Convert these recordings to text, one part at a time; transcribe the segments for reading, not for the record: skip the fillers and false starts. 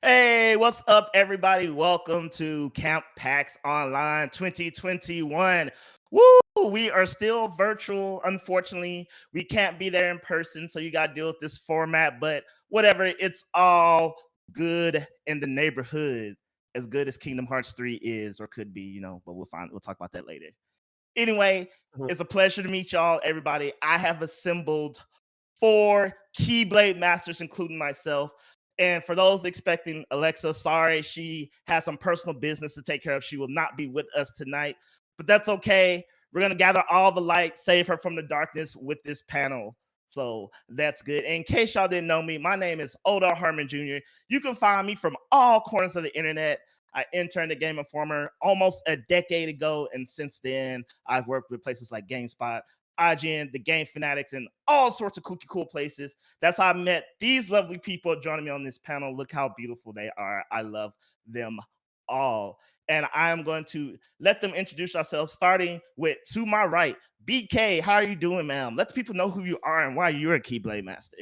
Hey, what's up, everybody? Welcome to Camp PAX Online 2021. Woo! We are still virtual. Unfortunately, we can't be there in person, so you got to deal with this format. But whatever, it's all good in the neighborhood. As good as Kingdom Hearts 3 is or could be, but we'll find. We'll talk about that later. Anyway, Mhm. it's a pleasure to meet y'all, everybody. I have assembled four Keyblade Masters, including myself. And for those expecting Alexa, sorry, she has some personal business to take care of. She will not be with us tonight, but that's okay. We're going to gather all the light, save her from the darkness with this panel. So that's good. In case y'all didn't know me, my name is O'Dell Harmon Jr. You can find me from all corners of the internet. I interned at Game Informer almost a decade ago, and since then, I've worked with places like GameSpot, IGN, the Game Fanatics, and all sorts of cool places. That's how I met these lovely people joining me on this panel. Look how beautiful they are. I love them all. And I am going to let them introduce ourselves, starting with to my right, BK. How are you doing, ma'am? Let the people know who you are and why you're a Keyblade Master.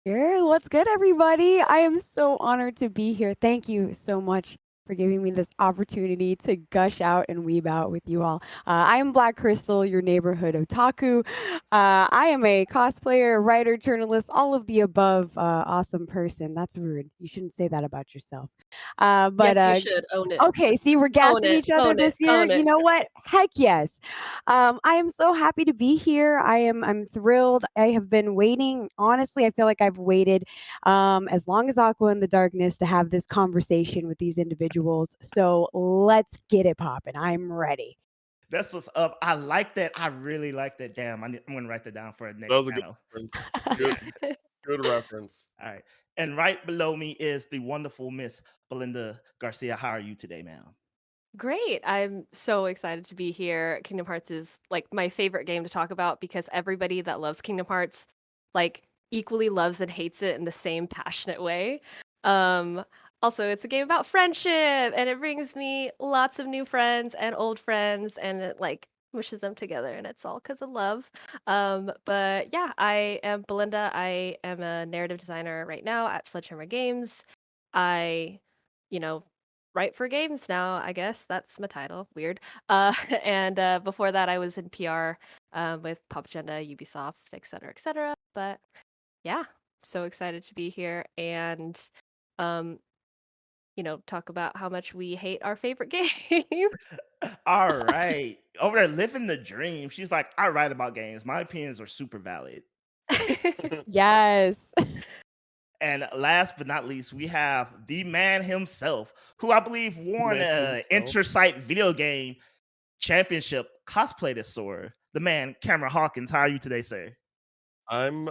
Sure. What's good, everybody? I am so honored to be here. Thank you so much for giving me this opportunity to gush out and weeb out with you all. I am BlackKrystel, your neighborhood otaku. I am a cosplayer, writer, journalist, all of the above. Awesome person. That's rude. You shouldn't say that about yourself. Uh, but Yes, you uh, should own it. Okay, see, we're Own gassing it. each other Own it. this year. Own You it. know what? Heck yes. I am so happy to be here. I'm thrilled. I have been waiting. Honestly, I feel like I've waited as long as Aqua in the Darkness to have this conversation with these individuals. So let's get it popping. I'm ready. That's what's up. I like that. I really like that. Damn, I'm going to write that down for a Mhm. next That panel. was a good reference. Good, All good reference. right. And right below me is the wonderful Miss Belinda Garcia. How are you today, ma'am? Great. I'm so excited to be here. Kingdom Hearts is like my favorite game to talk about because everybody that loves Kingdom Hearts like equally loves and hates it in the same passionate way. Um Also, it's a game about friendship and it brings me lots of new friends and old friends and it like mushes them together and it's all because of love. But yeah, I am Belinda. I am a narrative designer right now at Sledgehammer Games. I, you know, write for games now, I guess. That's my title. Weird. And before that, I was in PR with Pop Agenda, Ubisoft, et cetera. But yeah, so excited to be here and, um, talk about how much we hate our favorite game. All right. Over there living the dream. She's like, I write about games. My opinions are super valid. Yes. And last but not least, we have the man himself, who I believe won Man a himself. Intrasight video game championship cosplay this soar. The man, Cameron Hawkins. How are you today, sir? I'm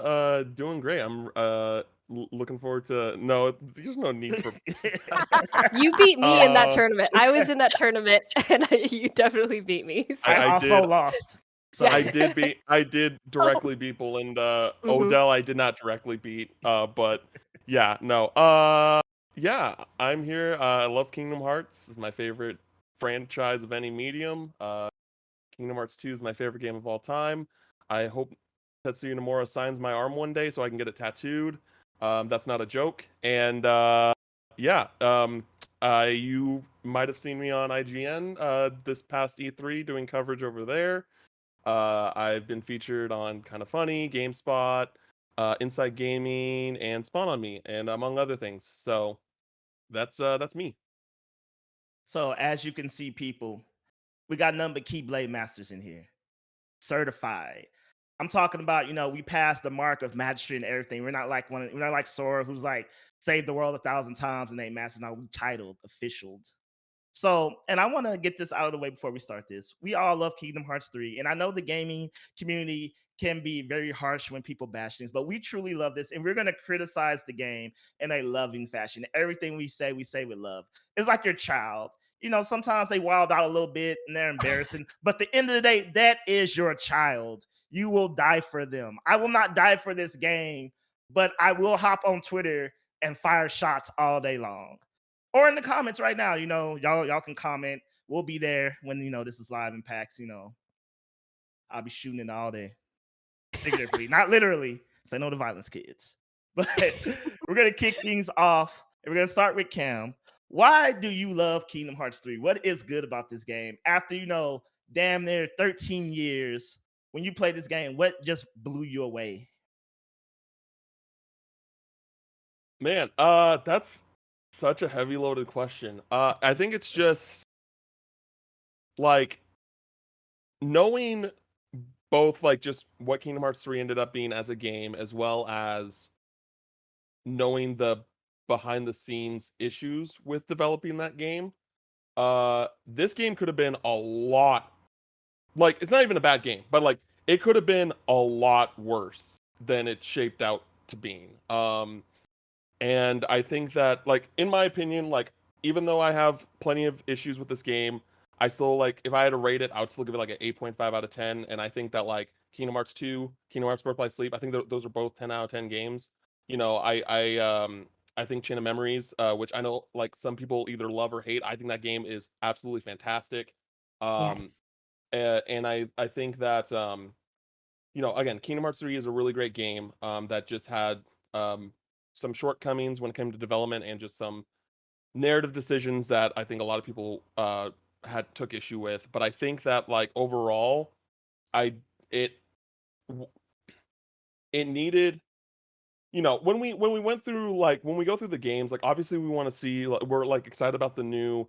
doing great. I'm looking forward to no, there's no need for Yes. You beat me in that Uh, tournament. I was in that tournament and you definitely beat me. I So, also yeah. lost. Yeah. So I did directly beat Belinda. Mhm. O'Dell I did not directly beat. But yeah, no. Yeah, I'm here. I love Kingdom Hearts. It's my favorite franchise of any medium. Kingdom Hearts 2 is my favorite game of all time. I hope Tetsuya Nomura signs my arm one day so I can get it tattooed. That's not a joke. And yeah, you might have seen me on IGN this past E3 doing coverage over there. I've been featured on Kind of Funny, GameSpot, Inside Gaming, and Spawn on Me, and among other things. So that's me. so as you can see, people, we got none but Keyblade Masters in here. Certified. I'm talking about, we passed the mark of mastery and everything. We're not like Sora who's like saved the world 1,000 times and they mastered. Now we titled, officialed. So, and I want to get this out of the way before we start this. We all love Kingdom Hearts 3, and I know the gaming community can be very harsh when people bash things, but we truly love this, and we're going to criticize the game in a loving fashion. Everything we say with love. It's like your child. Sometimes they wild out a little bit and they're embarrassing, but at the end of the day, that is your child. You will die for them. I will not die for this game, but I will hop on Twitter and fire shots all day long or in the comments right now. Y'all can comment. We'll be there when this is live in PAX. I'll be shooting it all day, figuratively, not literally. Say no to violence, kids. But we're gonna kick things off. we're gonna start with Cam. Why do you love Kingdom Hearts 3? What is good about this game? After damn near 13 years, when you play this game, what just blew you away? Man, that's such a heavy loaded question. I think it's just like knowing both like just what Kingdom Hearts 3 ended up being as a game, as well as knowing the behind the scenes issues with developing that game. This game could have been a lot, like, it's not even a bad game, but like it could have been a lot worse than it shaped out to being. And I think that, like, in my opinion, like, even though I have plenty of issues with this game, I still, like, if I had to rate it, I would still give it like an 8.5 out of 10. And I think that, like, Kingdom Hearts 2, Kingdom Hearts Birth by Sleep, I think those are both 10 out of 10 games. I think Chain of Memories, which I know, like, some people either love or hate, I think that game is absolutely fantastic. Yes. And I think that, again, Kingdom Hearts 3 is a really great game that just had some shortcomings when it came to development and just some narrative decisions that I think a lot of people took issue with. But I think that, like, overall, it needed, when we went through, like, when we go through the games, like, obviously we want to see, like, we're like excited about the new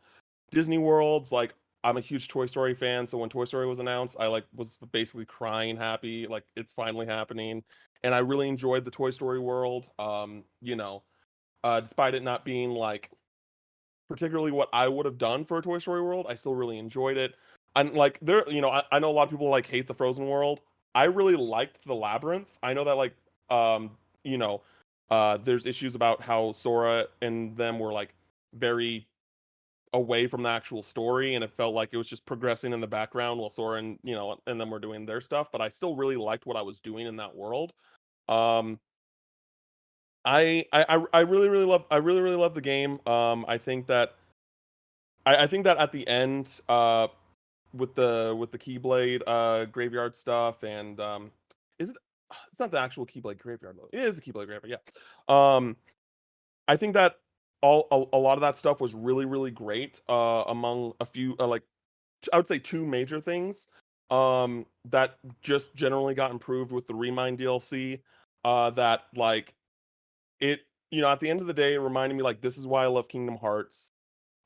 Disney worlds. Like, I'm a huge Toy Story fan, so when Toy Story was announced, I like was basically crying happy, like it's finally happening. And I really enjoyed the Toy Story world. Despite it not being like particularly what I would have done for a Toy Story world, I still really enjoyed it. And like I know a lot of people like hate the Frozen world. I really liked the Labyrinth. I know that, like, there's issues about how Sora and them were like very away from the actual story, and it felt like it was just progressing in the background while Sora and them were doing their stuff. But I still really liked what I was doing in that world. I really really love the game. I think that at the end, with the Keyblade graveyard stuff, and is it? It's not the actual Keyblade graveyard though. It is the Keyblade graveyard. Yeah. I think that a lot of that stuff was really really great. Among a few like I would say two major things that just generally got improved with the Remind DLC. That, like, it, at the end of the day, it reminded me, like, this is why I love Kingdom Hearts.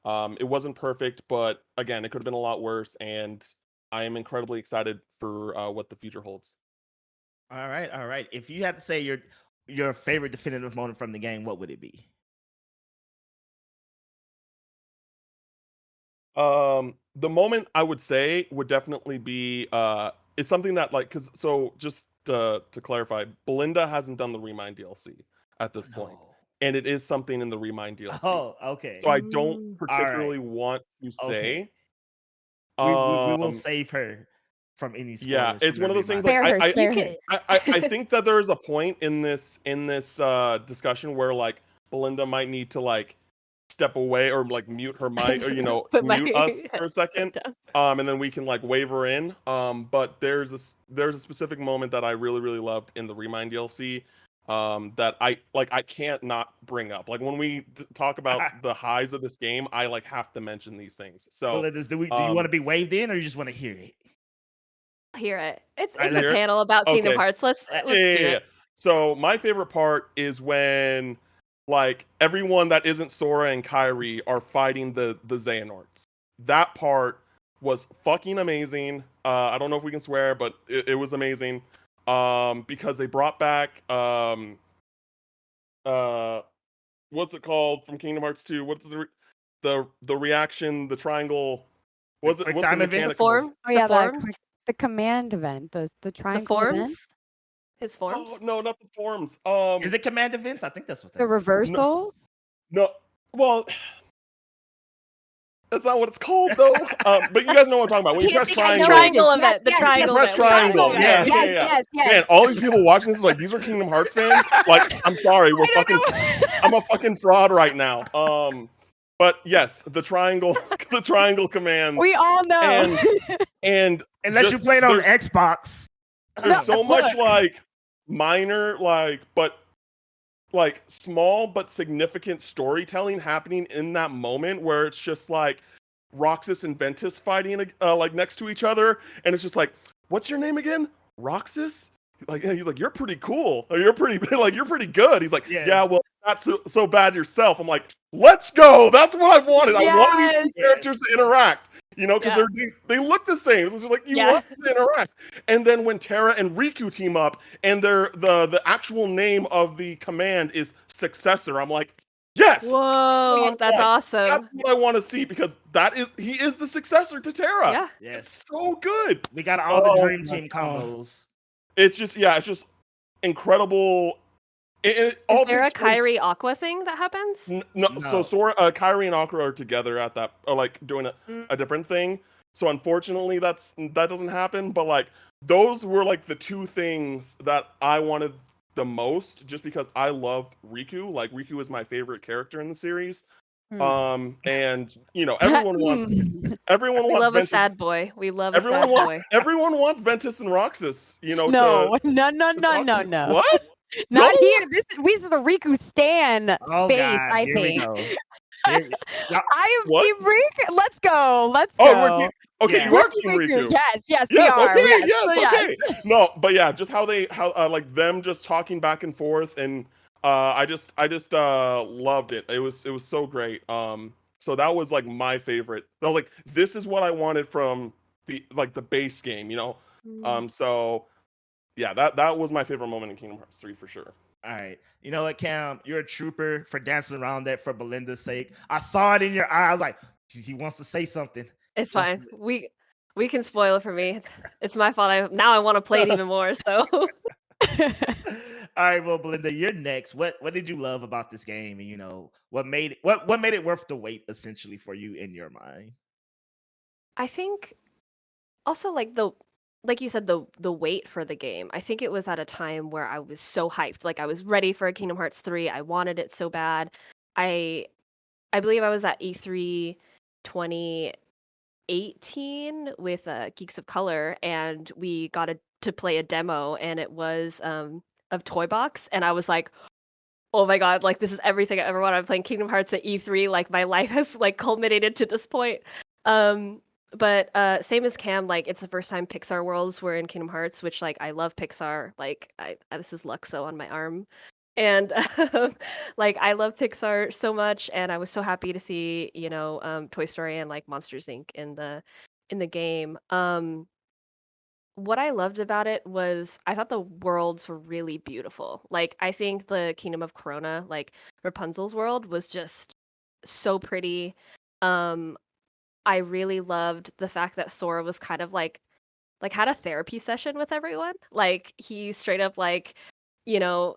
It wasn't perfect, but again, it could have been a lot worse, and I am incredibly excited for what the future holds. All right. If you had to say your favorite definitive moment from the game, what would it be? The moment I would say would definitely be it's something that, like, so just to clarify, Belinda hasn't done the Remind DLC at this point, No. and it is something in the Remind DLC. Oh, okay. So I don't Mm. particularly want to Okay. say. We will save her from any spoilers. Yeah, it's from one of those things. Like, Spare her, I spare You her. I think that there is a point in this discussion where, like, Belinda might need to, like, step away or like mute her mic, or Put my mute us for a second, down. and then we can, like, wave her in. But there's a specific moment that I really really loved in the Remind DLC, that I can't not bring up. Like, when we talk about the highs of this game, I, like, have to mention these things. So Do you want to be waved in, or you just want to hear it? Hear it. It's All right, a hear it? panel about Kingdom Okay. Hearts. Let's do it. So my favorite part is when, like, everyone that isn't Sora and Kairi are fighting the Xehanorts. That part was fucking amazing. I don't know if we can swear, but it was amazing. Because they brought back what's it called from Kingdom Hearts 2? What's the reaction, the triangle? What's the QuickTime event? mechanic? The form. Oh yeah, the forms. the command event, the The triangle event, forms. His forms. Oh, no, not the forms. Is it command events? I think that's what the reversals. No, well, that's not what it's called though. But you guys know what I'm talking about. When you Can't press think I know triangle, Triangle event. The triangle press event. triangle. Yeah. Yes. man, all these people watching this is like, these are Kingdom Hearts fans. Like, I'm sorry, I'm a fucking fraud right now. But yes, the triangle, the triangle command. We all know. And unless you play it on Xbox. There's so much, like, minor, like, but like small but significant storytelling happening in that moment where it's just like Roxas and Ventus fighting like next to each other, and it's just like, what's your name again? Roxas? Like he's like, you're pretty cool, or you're pretty like you're pretty good. He's like, yeah, Yes. well, not so bad yourself. I'm like, let's go. That's what I wanted. I want Yes. these characters to interact. You know, because Yeah. they look the same. It's just like you Yeah. want them to interact. And then when Terra and Riku team up, and the actual name of the command is Successor, I'm like, yes, Whoa, that's awesome. that's what I want to see, because he is the successor to Terra. Yeah. Yes. It's so good. We got all the Oh Dream my Team God. combos. It's just incredible. Is there a Kyrie Aqua thing that happens? No, No. so Sora, Kyrie and Aqua are together at that, like doing a different thing. So unfortunately, that doesn't happen. But like those were like the two things that I wanted the most, just because I love Riku. Like Riku is my favorite character in the series. And you know, everyone wants We love Ventus. a sad boy. We love a Everyone sad wants boy. everyone wants Ventus and Roxas. You know, No. to talk to- What? Not No? here. This is a Riku Stan Oh space, God, I here we think. go. Y'all- I am What? Team Riku. Let's go. Let's Oh, go. we're team. Okay, Yeah. you are We're team Riku. Yes, we Yes, are. okay, Yes, yes, okay. No, but yeah, just how like them just talking back and forth, and I just loved it. It was so great. So that was like my favorite. I was like, this is what I wanted from the base game, you know. So yeah, that was my favorite moment in Kingdom Hearts 3 for sure. All right. You know what, Cam? You're a trooper for dancing around that for Belinda's sake. I saw it in your eye. I was like, he wants to say something. It's fine. We can spoil it for me. It's my fault. Now I want to play it even more. So All right, well, Belinda, you're next. What did you love about this game, and you know what made it worth the wait, essentially, for you in your mind? I think also like you said, the wait for the game. I think it was at a time where I was so hyped. Like I was ready for a Kingdom Hearts 3. I wanted it so bad. I believe I was at E3 2018 with Geeks of Color, and we got to play a demo, and it was of Toy Box, and I was like, oh my god, like this is everything I ever wanted. I'm playing Kingdom Hearts at E3. Like my life has like culminated to this point. But same as Cam, like it's the first time Pixar worlds were in Kingdom Hearts, which like I love Pixar. Like this is Luxo on my arm. And like I love Pixar so much, and I was so happy to see, you know, Toy Story and like Monsters Inc. in the game. What I loved about it was I thought the worlds were really beautiful. Like I think the Kingdom of Corona, like Rapunzel's world, was just so pretty. I really loved the fact that Sora was kind of like had a therapy session with everyone. Like he straight up like, you know,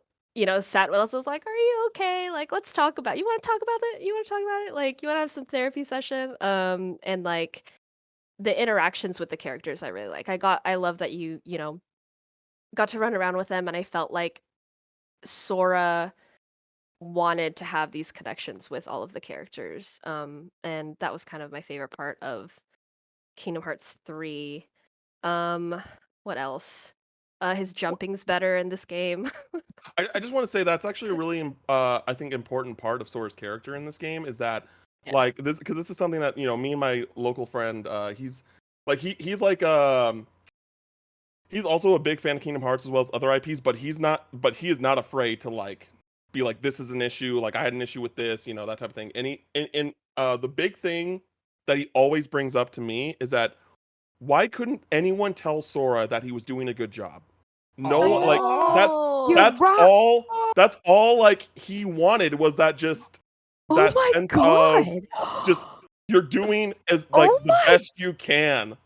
sat with us, was like, "Are you okay? Like let's talk about. You want to talk about it? You want to talk about it? Like you want to have some therapy session?" And like the interactions with the characters I really like. I love that you know, got to run around with them, and I felt like Sora wanted to have these connections with all of the characters. And that was kind of my favorite part of Kingdom Hearts 3. What else? His jumping's better in this game. I just want to say that's actually a really I think important part of Sora's character in this game, is that Yeah. like this, because this is something that, you know, me and my local friend, he's like he's like he's also a big fan of Kingdom Hearts as well as other IPs, but he is not afraid to like be like, this is an issue, like I had an issue with this, you know, that type of thing. And the big thing that he always brings up to me is that why couldn't anyone tell Sora that he was doing a good job? No, like that's You're that's right. that's all like he wanted, was that just Oh that my sense god. of just you're doing as like Oh the my- best you can.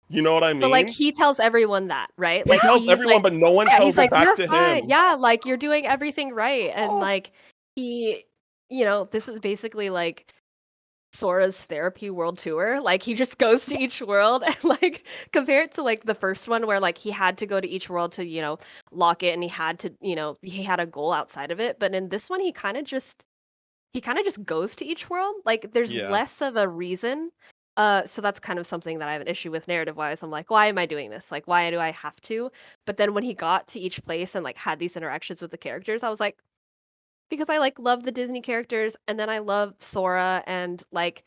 You know what I mean? But like he tells everyone that, right? He Like tells he's everyone, like, but no one yeah, tells he's it like, back you're to fine. him. Yeah, like you're doing everything right. And like he, you know, this is basically like Sora's therapy world tour. Like he just goes to each world, and like compare it to like the first one where like he had to go to each world to, you know, lock it, and he had to, you know, he had a goal outside of it. But in this one he kind of just goes to each world. Like there's Yeah. less of a reason. So that's kind of something that I have an issue with narrative wise. I'm like, why am I doing this? Like, why do I have to? But then when he got to each place and like had these interactions with the characters, I was like, because I like love the Disney characters, and then I love Sora, and like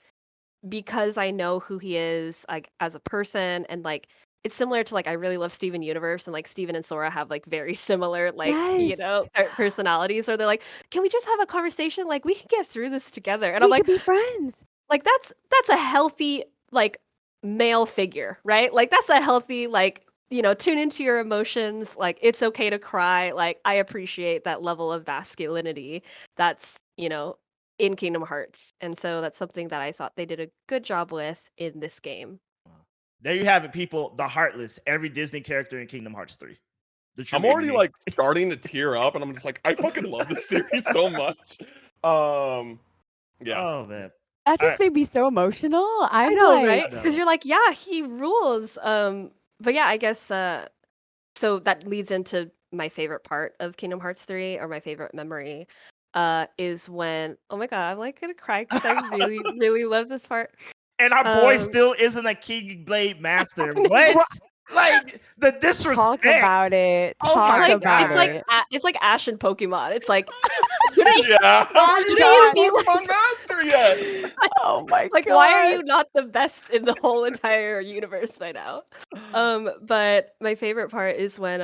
because I know who he is like as a person, and like it's similar to like I really love Steven Universe, and like Steven and Sora have like very similar like Yes. personalities, or they're like, can we just have a conversation, like we can get through this together, and I'm We could like, be friends. like that's a healthy like male figure, right? Like that's a healthy like tune into your emotions, like it's okay to cry. Like I appreciate that level of masculinity that's in Kingdom Hearts, and so that's something that I thought they did a good job with in this game. There you have it, people. The Heartless, every Disney character in Kingdom Hearts 3. The I'm already Trinity. like starting to tear up, and I'm just like, I fucking love this series so much. Yeah. Oh man. That All just made me so emotional. I I'm know, like, right? I know. Because you're like, yeah, he rules. But yeah, I guess so that leads into my favorite part of Kingdom Hearts 3, or my favorite memory, is when, oh my god, I'm like gonna cry because I really, really love this part. And our boy Um, still isn't a Keyblade master. What? Bro- Like the talk disrespect. about it. Oh Talk my about it's like it. it's like Ash in Pokemon. It's like shouldn't you, Yeah. Oh shouldn't my you be Pokemon Master yet? Oh my like, god. why are you not the best in the whole entire universe by now? But my favorite part is when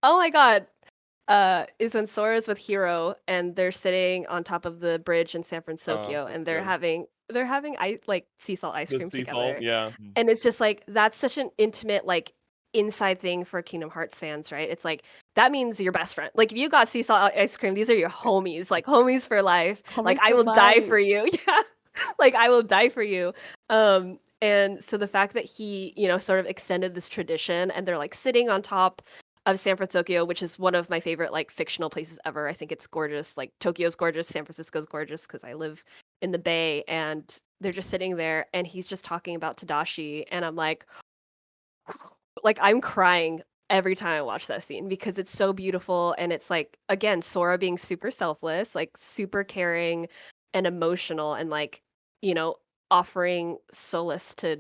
oh my god, is when Sora's with Hiro, and they're sitting on top of the bridge in San Francisco, and Good. they're having like sea salt ice The cream sea together. salt, yeah. And it's just like that's such an intimate like inside thing for Kingdom Hearts fans, right? It's like that means your best friend. Like if you got sea salt ice cream, these are your homies, like homies for life. Like Homies I for will die life. for you. Yeah. Like I will die for you. And so the fact that he, sort of extended this tradition, and they're like sitting on top of San Francisco, which is one of my favorite like fictional places ever. I think it's gorgeous. Like Tokyo's gorgeous, San Francisco's gorgeous because I live in the Bay, and they're just sitting there, and he's just talking about Tadashi, and I'm like I'm crying every time I watch that scene because it's so beautiful, and it's like again Sora being super selfless, like super caring and emotional, and like offering solace to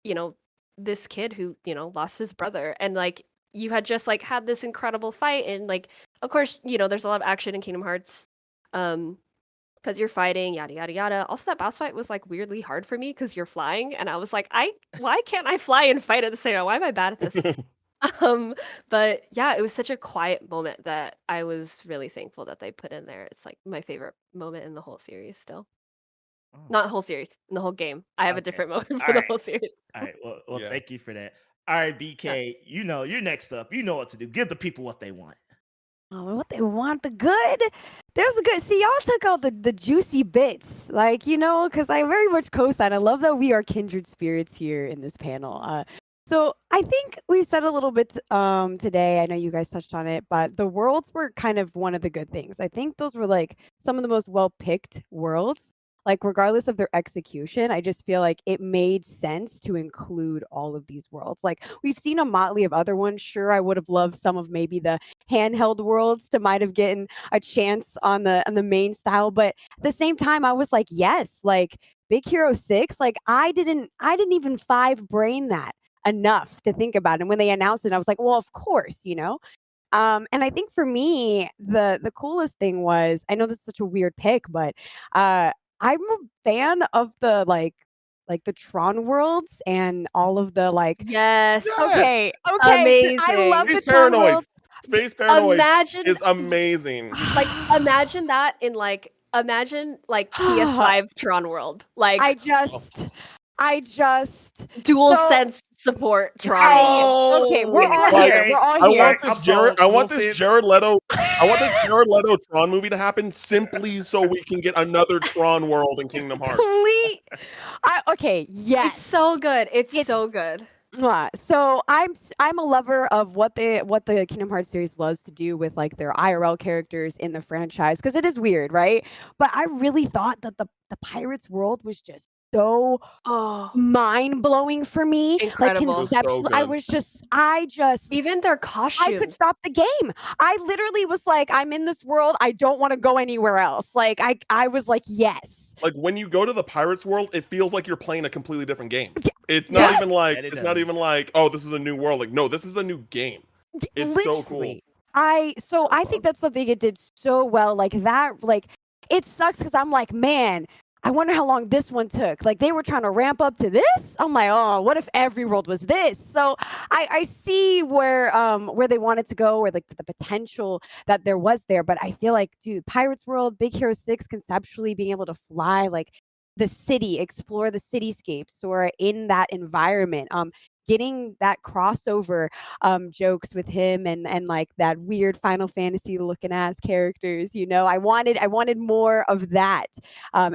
you know this kid who lost his brother, and like you had just like had this incredible fight, and like of course there's a lot of action in Kingdom Hearts, because you're fighting, yada yada yada. Also, that boss fight was like weirdly hard for me because you're flying, and I was like, why can't I fly and fight at the same time? Why am I bad at this? But yeah, it was such a quiet moment that I was really thankful that they put in there. It's like my favorite moment in the whole series still. Oh, Not whole series, in the whole game. I have a okay. different moment for All the right. whole series. All right. Well, Yeah. thank you for that. All right, Yeah. BK, you're next up. You know what to do. Give the people what they want. Oh, what they want, the good. There's a good. See, y'all took out the juicy bits, like because I very much co-sign. I love that we are kindred spirits here in this panel. So I think we said a little bit today. I know you guys touched on it, but the worlds were kind of one of the good things. I think those were like some of the most well-picked worlds. Like regardless of their execution, I just feel like it made sense to include all of these worlds. Like we've seen a motley of other ones. Sure, I would have loved some of maybe the handheld worlds to might have gotten a chance on the main style, but at the same time I was like, yes, like Big Hero 6, like I didn't even five brain that enough to think about it. And when they announced it, I was like, well, of course. And I think for me the coolest thing was, I know this is such a weird pick, but I'm a fan of the the Tron worlds and all of the Yes. okay I love Amazing. the Space Tron Paranoids. worlds. Space Paranoids Imagine is amazing. like imagine that in like imagine like PS5 Tron World. Like I just dual so sense support Tron World. okay, we're all Like, here. We're all I here. want I'm this Jared. sold. I want Dual this sense. Jared Leto. I want this Jared Leto Tron movie to happen simply so we can get another Tron world in Kingdom Hearts. Complete. Okay, yes. It's so good. It's so good. So I'm a lover of what the Kingdom Hearts series loves to do with like their IRL characters in the franchise, because it is weird, right? But I really thought that the Pirates world was just so Oh, mind blowing for me. Like incredible. It was so conceptual, good. I just Even their I costumes. could stop the game. I literally was like, I'm in this world. I don't want to go anywhere else. Like I was like, yes. Like when you go to the Pirates world, it feels like you're playing a completely different game. It's Yes. not even like Yeah, it it's does. not even like, oh, this is a new world. Like, no, this is a new game. It's so cool. Literally. I think that's something it did so well. Like that, like it sucks because I'm like, man, I wonder how long this one took. Like they were trying to ramp up to this. I'm like, oh, what if every world was this? So I see where they wanted to go, or like the potential that there was there. But I feel like, dude, Pirates World, Big Hero 6, conceptually being able to fly like the city, explore the cityscapes, or in that environment. Getting that crossover jokes with him, and like that weird Final Fantasy looking ass characters. I wanted more of that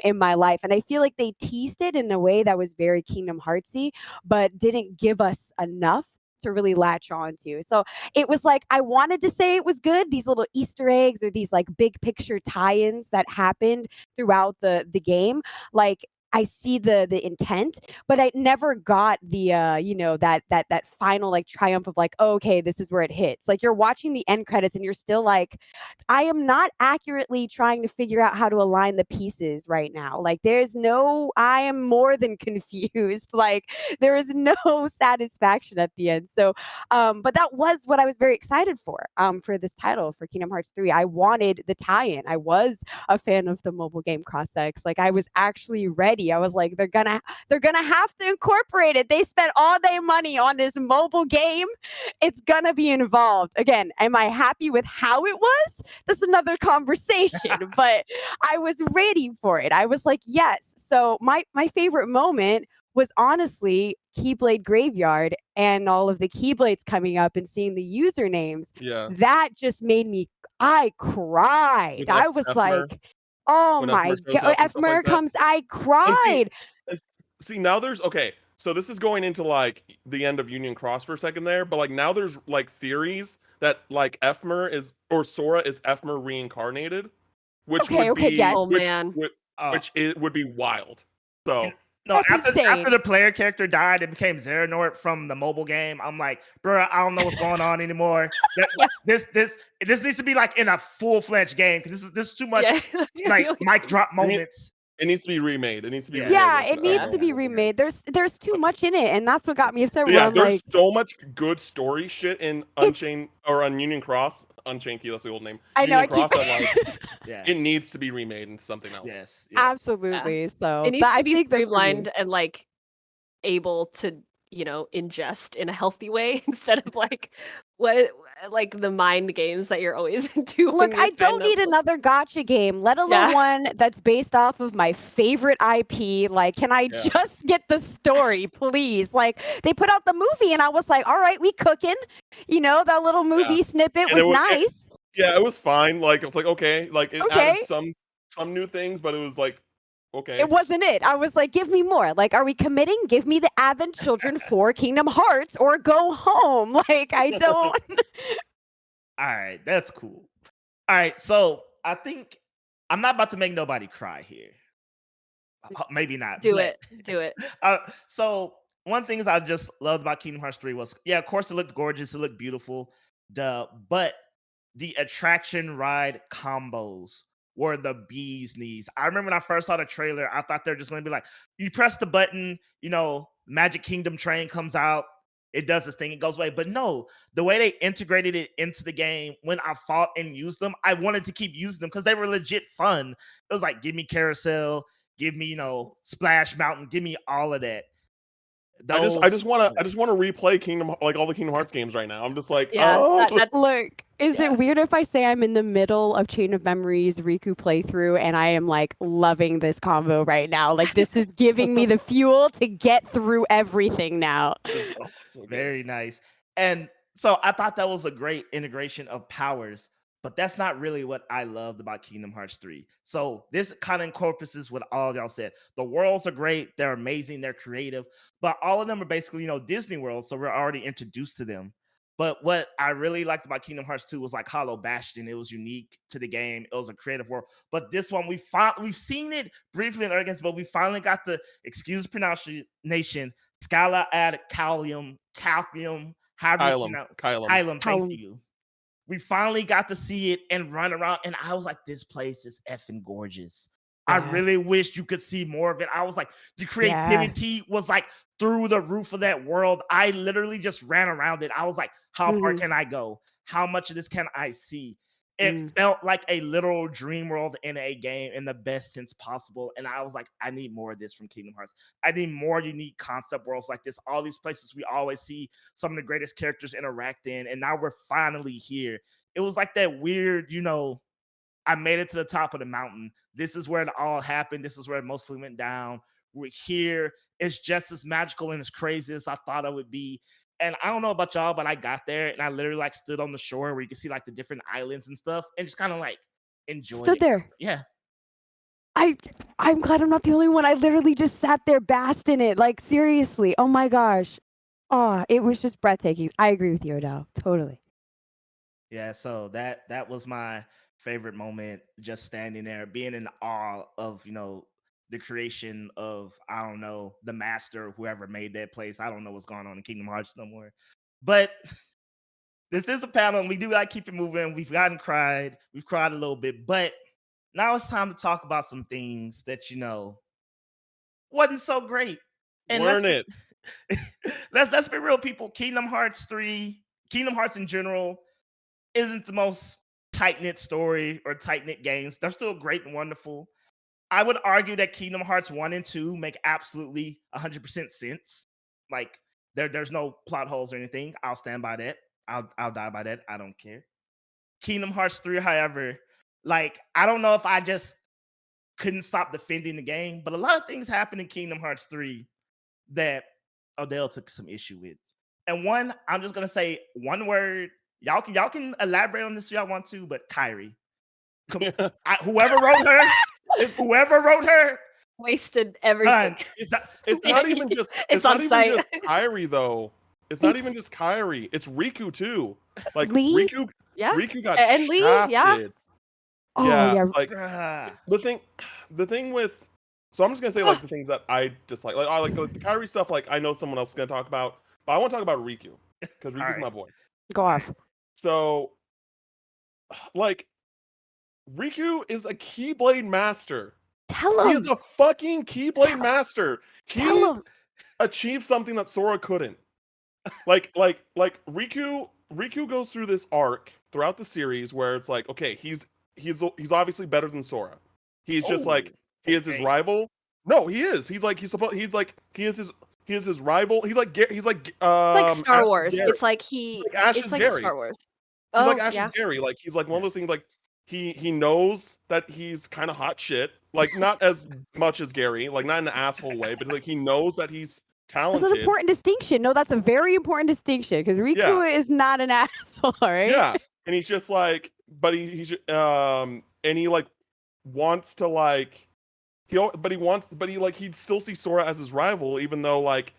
in my life, and I feel like they teased it in a way that was very Kingdom Heartsy, but didn't give us enough to really latch on to. So it was like I wanted to say it was good. These little Easter eggs, or these like big picture tie-ins that happened throughout the game, like. I see the intent, but I never got the that final like triumph of like, oh, okay, this is where it hits. Like you're watching the end credits and you're still like, I am not accurately trying to figure out how to align the pieces right now. Like I am more than confused. Like there is no satisfaction at the end. So but that was what I was very excited for this title for Kingdom Hearts 3. I wanted the tie-in. I was a fan of the mobile game Cross-X. Like I was actually ready. I was like, they're gonna have to incorporate it. They spent all their money on this mobile game. It's gonna be involved. Again, am I happy with how it was? That's another conversation. But I was ready for it. I was like, yes. So my favorite moment was honestly Keyblade Graveyard and all of the Keyblades coming up and seeing the usernames. Yeah. That just made me, I cried. With, like, I was Efmer, like, oh when my Efmer shows God. up and stuff Efmer like that. comes, I And cried. see, now there's okay. So this is going into like the end of Union Cross for a second there, but like now there's like theories that like Efmer is or Sora is Efmer reincarnated, which Okay, would okay, be yes. Oh man. Oh, it would be wild. So no, That's after insane. the player character died, it became Xehanort from the mobile game. I'm like, bro, I don't know what's going on anymore. Yeah. This needs to be like in a full-fledged game, because this is too much Yeah. like mic drop You mean- moments. it needs to be remade. It needs to be Yeah. remade. Yeah, into it needs to be mobile game. remade. There's too much in it, and that's what got me upset. But Where yeah, I'm there's like, so much good story shit in it's. Unchained or on Union Cross. Unchained Key, that's the old name. I know. Union I keep. Cross that like Yeah. it needs to be remade into something else. Yes. Absolutely. So It needs I to be think that's for me. streamlined and like able to, ingest in a healthy way instead of like like the mind games that you're always doing. Look, I don't need another gotcha game, let alone one that's based off of my favorite IP. Like, can I Yeah. just get the story, please? Like, they put out the movie, and I was like, all right, we cooking. That little movie snippet And was nice. Yeah, it was fine. Like it was like okay, like it Okay. added some new things, but it was like okay. It wasn't it. I was like, give me more. Like, are we committing? Give me the Advent Children for Kingdom Hearts, or go home. Like, I don't. All right, that's cool. All right, so I think I'm not about to make nobody cry here. Maybe not. Do but- it. So one thing I just loved about Kingdom Hearts 3 was, yeah, of course it looked gorgeous, it looked beautiful, but the attraction ride combos were the bee's knees. I remember when I first saw the trailer, I thought they were just going to be like, you press the button, Magic Kingdom train comes out, it does this thing, it goes away. But no, the way they integrated it into the game, when I fought and used them, I wanted to keep using them because they were legit fun. It was like, give me Carousel, give me, Splash Mountain, give me all of that. I just want to replay all the Kingdom Hearts games right now. I'm just like, Yeah, oh. Look, is Yeah. it weird if I say I'm in the middle of Chain of Memories Riku playthrough and I am like loving this combo right now? Like this is giving me the fuel to get through everything now. Very nice. And so I thought that was a great integration of powers, but that's not really what I loved about Kingdom Hearts 3. So this kind of encompasses what all y'all said. The worlds are great, they're amazing, they're creative, but all of them are basically, Disney worlds, so we're already introduced to them. But what I really liked about Kingdom Hearts 2 was like Hollow Bastion. It was unique to the game. It was a creative world. But this one, we've seen it briefly in Urgens, but we finally got the, excuse pronunciation, Scala ad Callium, Kylum. thank you. We finally got to see it and run around, and I was like, this place is effing gorgeous. I Yeah. really wish you could see more of it. I was like, the creativity was like through the roof of that world. I literally just ran around it. I was like, how far Mhm. can I go? How much of this can I see? It Mm. felt like a literal dream world in a game in the best sense possible. And I was like, I need more of this from Kingdom Hearts. I need more unique concept worlds like this. All these places we always see some of the greatest characters interact in. And now we're finally here. It was like that weird, I made it to the top of the mountain. This is where it all happened. This is where it mostly went down. We're here. It's just as magical and as crazy as I thought it would be. And I don't know about y'all, but I got there and I literally like stood on the shore where you can see like the different islands and stuff and just kind of like enjoyed Stood it. there. Yeah. I'm glad I'm not the only one. I literally just sat there, basked in it. Like, seriously. Oh my gosh. Oh, it was just breathtaking. I agree with you, O'Dell. Totally. Yeah. So that was my favorite moment, just standing there, being in awe of, the creation of, I don't know, the master, whoever made that place. I don't know what's going on in Kingdom Hearts no more. But this is a panel and we do like keep it moving. We've cried a little bit, but now it's time to talk about some things that wasn't so great. And Learn it. let's be real, people. Kingdom Hearts 3, Kingdom Hearts in general, isn't the most tight-knit story or tight-knit games. They're still great and wonderful. I would argue that Kingdom Hearts 1 and 2 make absolutely 100% sense. Like there's no plot holes or anything. I'll stand by that. I'll die by that. I don't care. Kingdom Hearts 3, however, like I don't know if I just couldn't stop defending the game, but a lot of things happened in Kingdom Hearts 3 that O'Dell took some issue with. And one, I'm just gonna say one word. Y'all can elaborate on this if y'all want to, but Kyrie. Whoever wrote her, whoever wrote her, Wasted everything. It's not even just It's on not even site. just Kyrie though. It's not even just Kyrie. It's Riku too. Like Lee? Yeah. Riku got And Lee, yeah. shafted. Oh, yeah. Like bruh. the thing with, so I'm just gonna say like the things that I dislike. Like I like the Kyrie stuff. Like I know someone else is gonna talk about, but I want to talk about Riku because Riku's Alright. my boy. Go off. So, like, Riku is a Keyblade master. Tell He him. is a fucking Keyblade master. He Tell him. achieved something that Sora couldn't. Like Riku goes through this arc throughout the series where it's like, okay, he's obviously better than Sora. He's just like he is his okay. rival. No, he is. He is his rival. He's like It's like Star Ash's Wars. Gary. It's like Like Ash's it's like Gary. Star Wars. He's Oh, like Ash's yeah. Gary. Like he's like one of those things. Like he knows that he's kind of hot shit. Like not as much as Gary. Like not in an asshole way, but like he knows that he's That's talented. an important distinction. No, that's a very important distinction because Riku is not an asshole, right? Yeah, and he's just like, but and he like wants to like he'd still see Sora as his rival, even though like,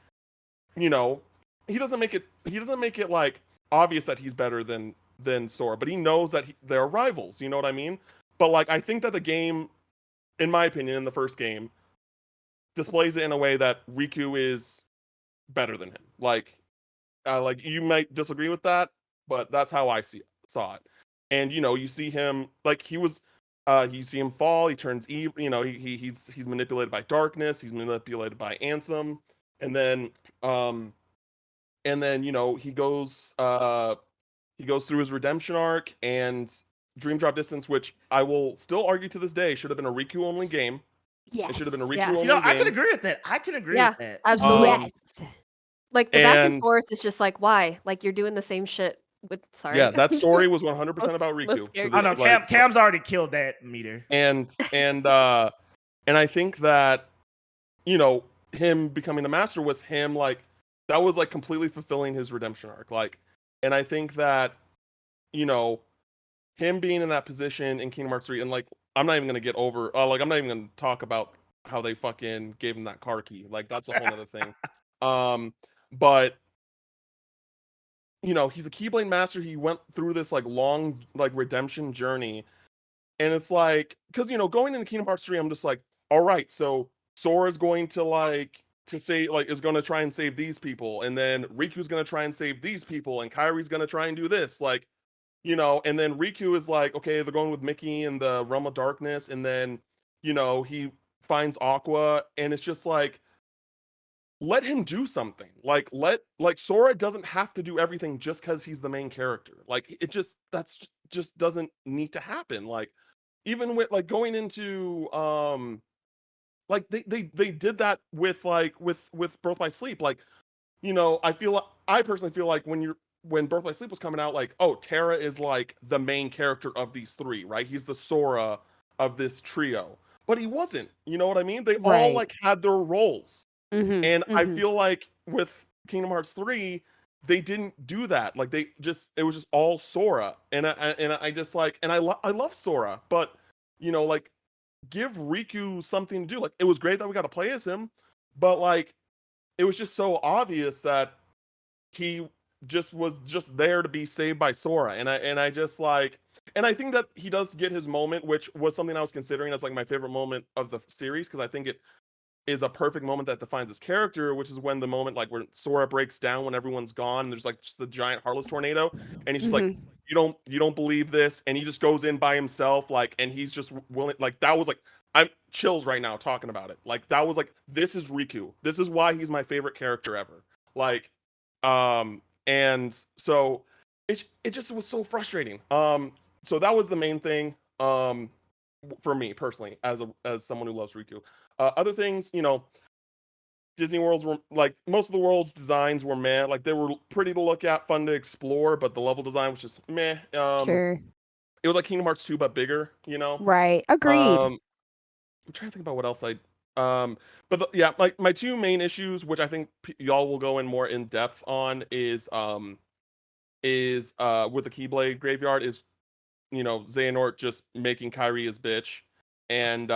he doesn't make it like obvious that he's better than Sora, but he knows that they're rivals. You know what I mean? But like, I think that the game, in my opinion, in the first game, displays it in a way that Riku is better than him. Like you might disagree with that, but that's how I saw it. And you see him like you see him fall. He turns evil. He's manipulated by darkness. He's manipulated by Ansem, and then he goes through his redemption arc and Dream Drop Distance, which I will still argue to this day should have been a Riku only game. Yes. It should have been a Riku Yes. only You know, game. I can agree with that. I can agree Yeah, with that. absolutely. Yes. Like the back and and- forth is just like, why? Like you're doing the same shit with Yeah, that story was 100% about With Riku. characters. Oh no, like- Cam's already killed that meter. and I think that him becoming the master was him like that was like completely fulfilling his redemption arc. Like, and I think that him being in that position in Kingdom Hearts 3, and like I'm not even gonna get over like I'm not even gonna talk about how they fucking gave him that car key. Like that's a whole other thing. But he's a Keyblade master. He went through this like long like redemption journey, and it's like because going into Kingdom Hearts 3, I'm just like, all right, so Sora's going to is going to try and save these people, and then Riku's going to try and save these people, and Kyrie's going to try and do this, like, and then Riku is like, okay, they're going with Mickey in the Realm of Darkness, and then he finds Aqua, and it's just like, let him do something. Like Sora doesn't have to do everything just because he's the main character. Like just doesn't need to happen. Like even with like going into like they did that with Birth by Sleep. Like, I personally feel like when Birth by Sleep was coming out, like, oh, Terra is like the main character of these three, right? He's the Sora of this trio. But he wasn't. You know what I mean? They all Right. like had their roles. Mm-hmm. And I Mm-hmm. feel like with Kingdom Hearts 3, they didn't do that. Like it was just all Sora. And I just like, and I love Sora, but like, give Riku something to do. Like, it was great that we got to play as him, but like it was just so obvious that he was just there to be saved by Sora. And I just like, and I think that he does get his moment, which was something I was considering as like my favorite moment of the series, because I think it is a perfect moment that defines his character, which is when the moment like where Sora breaks down when everyone's gone, and there's like just the giant Heartless tornado, and he's just like, Mm-hmm. you don't believe this, and he just goes in by himself, like, and he's just willing. Like, that was like, I'm chills right now talking about it. Like, that was like, this is Riku. This is why he's my favorite character ever. Like, and so it just was so frustrating. So that was the main thing. For me personally, as someone who loves Riku. Other things, Disney worlds were like, most of the world's designs were meh. Like, they were pretty to look at, fun to explore, but the level design was just meh. Sure. It was like Kingdom Hearts 2 but bigger, Right. Agreed. I'm trying to think about what else but yeah, my two main issues, which I think y'all will go in more in depth on, is with the Keyblade Graveyard, is Xehanort just making Kyrie his bitch, and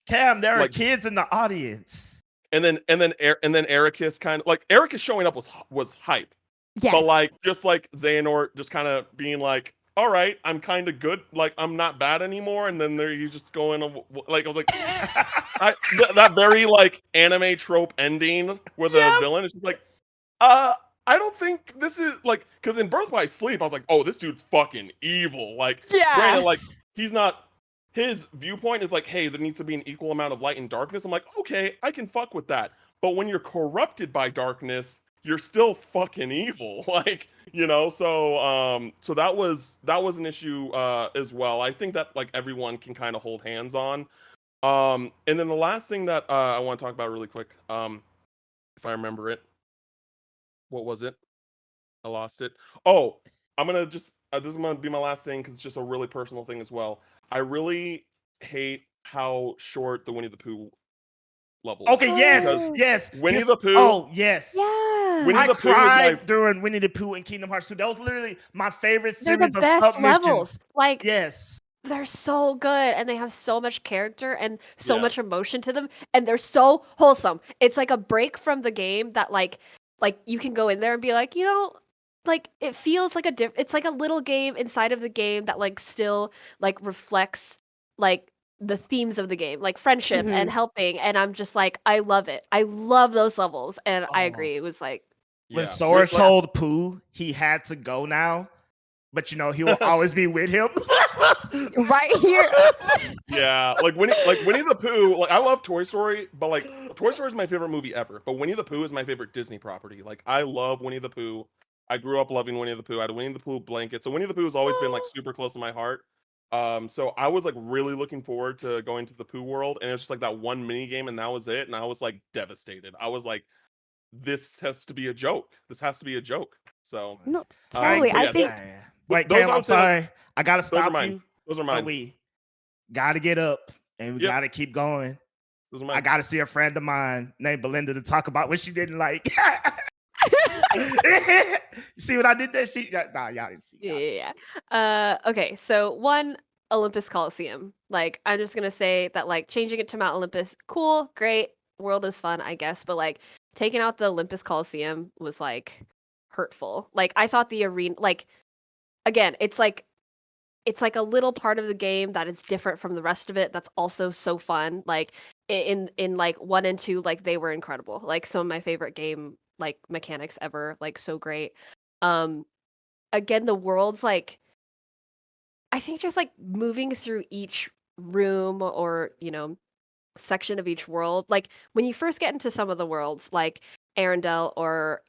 Cam, there are like, kids in the audience. and then Ericus kind of like, Ericus showing up was hype, Yes. but like, just like Xehanort just kind of being like, all right, I'm kind of good, like, I'm not bad anymore, and then there you just going like, I was like, that very like anime trope ending with a villain. It's just like, I don't think this is like, because in Birth by Sleep, I was like, oh, this dude's fucking evil. Like, Yeah. granted, like, he's not. His viewpoint is like, hey, there needs to be an equal amount of light and darkness. I'm like, okay, I can fuck with that. But when you're corrupted by darkness, you're still fucking evil. Like, so that was an issue as well. I think that like everyone can kind of hold hands on. And then the last thing that I want to talk about really quick, if I remember it. What was it? I lost it. Oh, I'm gonna just this is gonna be my last thing because it's just a really personal thing as well. I really hate how short the Winnie the Pooh level was. Okay, yes, Oh. yes. Winnie the Pooh. Oh, yes. Yeah. Winnie I the Pooh is cried during Winnie the Pooh and Kingdom Hearts 2. That was literally my favorite They're series the of best submissions. levels. Like, Yes. they're so good, and they have so much character and so Yeah. much emotion to them, and they're so wholesome. It's like a break from the game that like you can go in there and be like, like, it feels like it's like a little game inside of the game that like still like reflects like the themes of the game, like friendship and Mhm. helping, and I'm just like, I love it. I love those levels, and I Oh. agree. It was like, When Yeah. Sora Like, told Pooh he had to go now, but he will always be with him. Right here. yeah, like Winnie the Pooh. Like, I love Toy Story, but like, Toy Story is my favorite movie ever. But Winnie the Pooh is my favorite Disney property. Like, I love Winnie the Pooh. I grew up loving Winnie the Pooh. I had a Winnie the Pooh blanket, so Winnie the Pooh has always been like super close to my heart. So I was like really looking forward to going to the Pooh world, and it was just like that one mini game, and that was it. And I was like devastated. I was like, this has to be a joke. This has to be a joke. So, No, totally. but I yeah, think Wait, those Cam, I I'm would say, like, sorry. I gotta those are stop mine. you. Those are But mine. we gotta get up and we Yep. gotta keep going. Those are I mine. gotta see a friend of mine named Belinda to talk about what she didn't like. You see what I did there? Nah, y'all didn't see. yeah. Okay, so one, Olympus Coliseum. Like, I'm just gonna say that like changing it to Mount Olympus, cool, great, world is fun, I guess, but like taking out the Olympus Coliseum was like hurtful. Like, I thought the arena, like, again, it's like a little part of the game that is different from the rest of it that's also so fun. Like, in like 1 and 2, like, they were incredible. Like, some of my favorite game like mechanics ever, like, so great. Again, the world's like, I think just like moving through each room or, section of each world. Like when you first get into some of the worlds, like Arendelle or,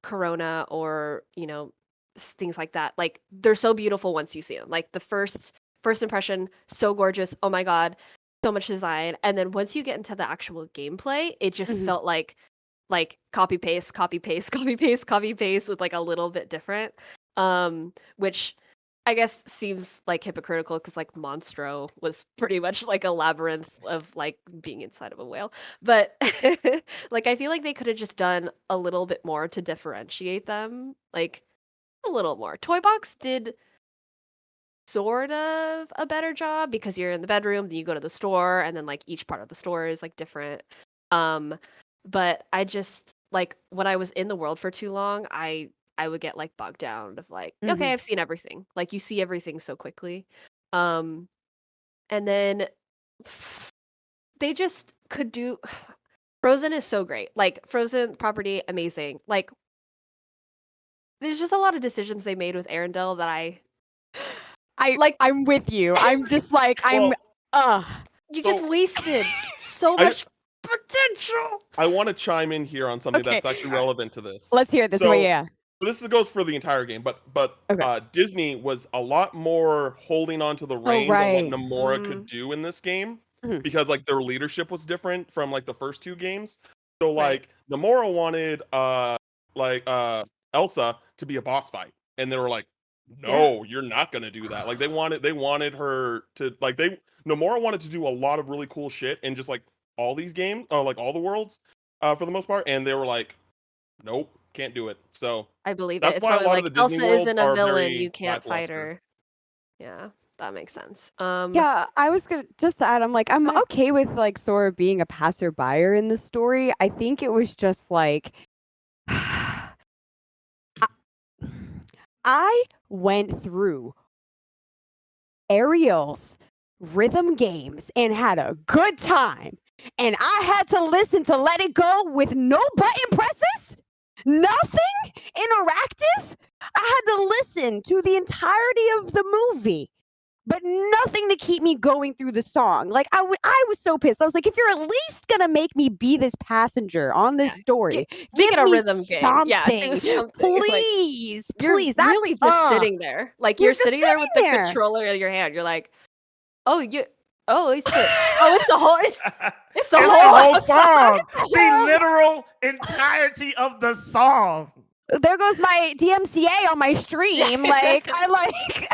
Corona or, things like that. Like they're so beautiful once you see them. Like the first impression, so gorgeous. Oh my God, so much design. And then once you get into the actual gameplay, it just Mhm. felt like copy paste, copy paste, copy paste, copy paste with like a little bit different. Which I guess seems like hypocritical because like Monstro was pretty much like a labyrinth of like being inside of a whale. But like I feel like they could have just done a little bit more to differentiate them. Like a little more. Toy Box did sort of a better job because you're in the bedroom, then you go to the store, and then like each part of the store is like different. But I just like when I was in the world for too long, I would get like bogged down of like, okay, Mhm. I've seen everything. Like you see everything so quickly. Um, and then they just could do Frozen is so great. Like Frozen property, amazing. Like there's just a lot of decisions they made with Arendelle that I like. I'm with you. I'm just like Well, You So- just wasted so I- much potential. I want to chime in here on something Okay. that's actually relevant to this. let's hear this. So- Yeah. This goes for the entire game, but Okay. Disney was a lot more holding on to the reins on right. what Nomura could do in this game Mhm. because like their leadership was different from like the first two games. So Right. like Nomura wanted Elsa to be a boss fight, and they were like, "No, you're not gonna do that." Like they wanted her to like Nomura wanted to do a lot of really cool shit in just like all these games, like all the worlds, for the most part, and they were like, "Nope, can't do it." So I believe that's it. It's why a probably lot like of the Disney Elsa worlds isn't a are villain, very you can't fight lackluster. her. Yeah, that makes sense. Yeah, I was gonna just add, I'm like, I'm Go ahead. okay with like Sora being a passerby in the story. I think it was just like I went through Ariel's rhythm games and had a good time. And I had to listen to Let It Go with no button presses, nothing interactive. I had to listen to the entirety of the movie, but nothing to keep me going through the song. Like I was so pissed. I was like, if you're at least gonna make me be this passenger on this story, Make give it a me rhythm game. Yeah, do something, something. Like, please, you're please. That's really just sitting there. Like You're you're just sitting there with sitting the there. controller in your hand. You're like, oh, it's the whole it's the It's the whole whole song. It's The the whole- literal entirety of the song. There goes my DMCA on my stream. Like I like,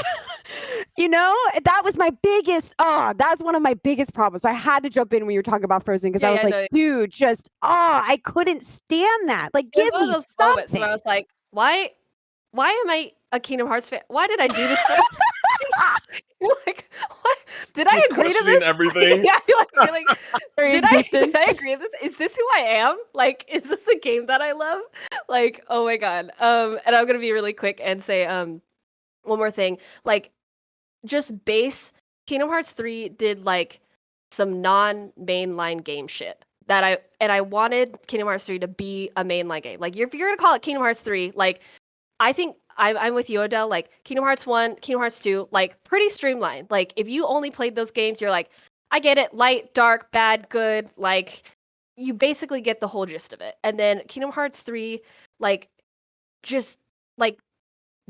that was my biggest. That's one of my biggest problems. So I had to jump in when you were talking about Frozen because I was like, no. dude, just I couldn't stand that. Like, It was give one of me those moments something. where I was like, why am I a Kingdom Hearts fan? Why did I do this to like, what? Did I Just agree to questioning this? everything. Yeah, you're like, Very did I existence. agree with this? Is this who I am? Like, is this a game that I love? Like, oh my god. And I'm gonna be really quick and say one more thing. Like, just base Kingdom Hearts 3 did like some non-mainline game shit that I wanted Kingdom Hearts 3 to be a mainline game. Like, if you're gonna call it Kingdom Hearts 3, like I think I'm with you, O'Dell. Like Kingdom Hearts 1, Kingdom Hearts 2, like pretty streamlined. Like if you only played those games, you're like, I get it, light, dark, bad, good. Like you basically get the whole gist of it. And then Kingdom Hearts 3, like just like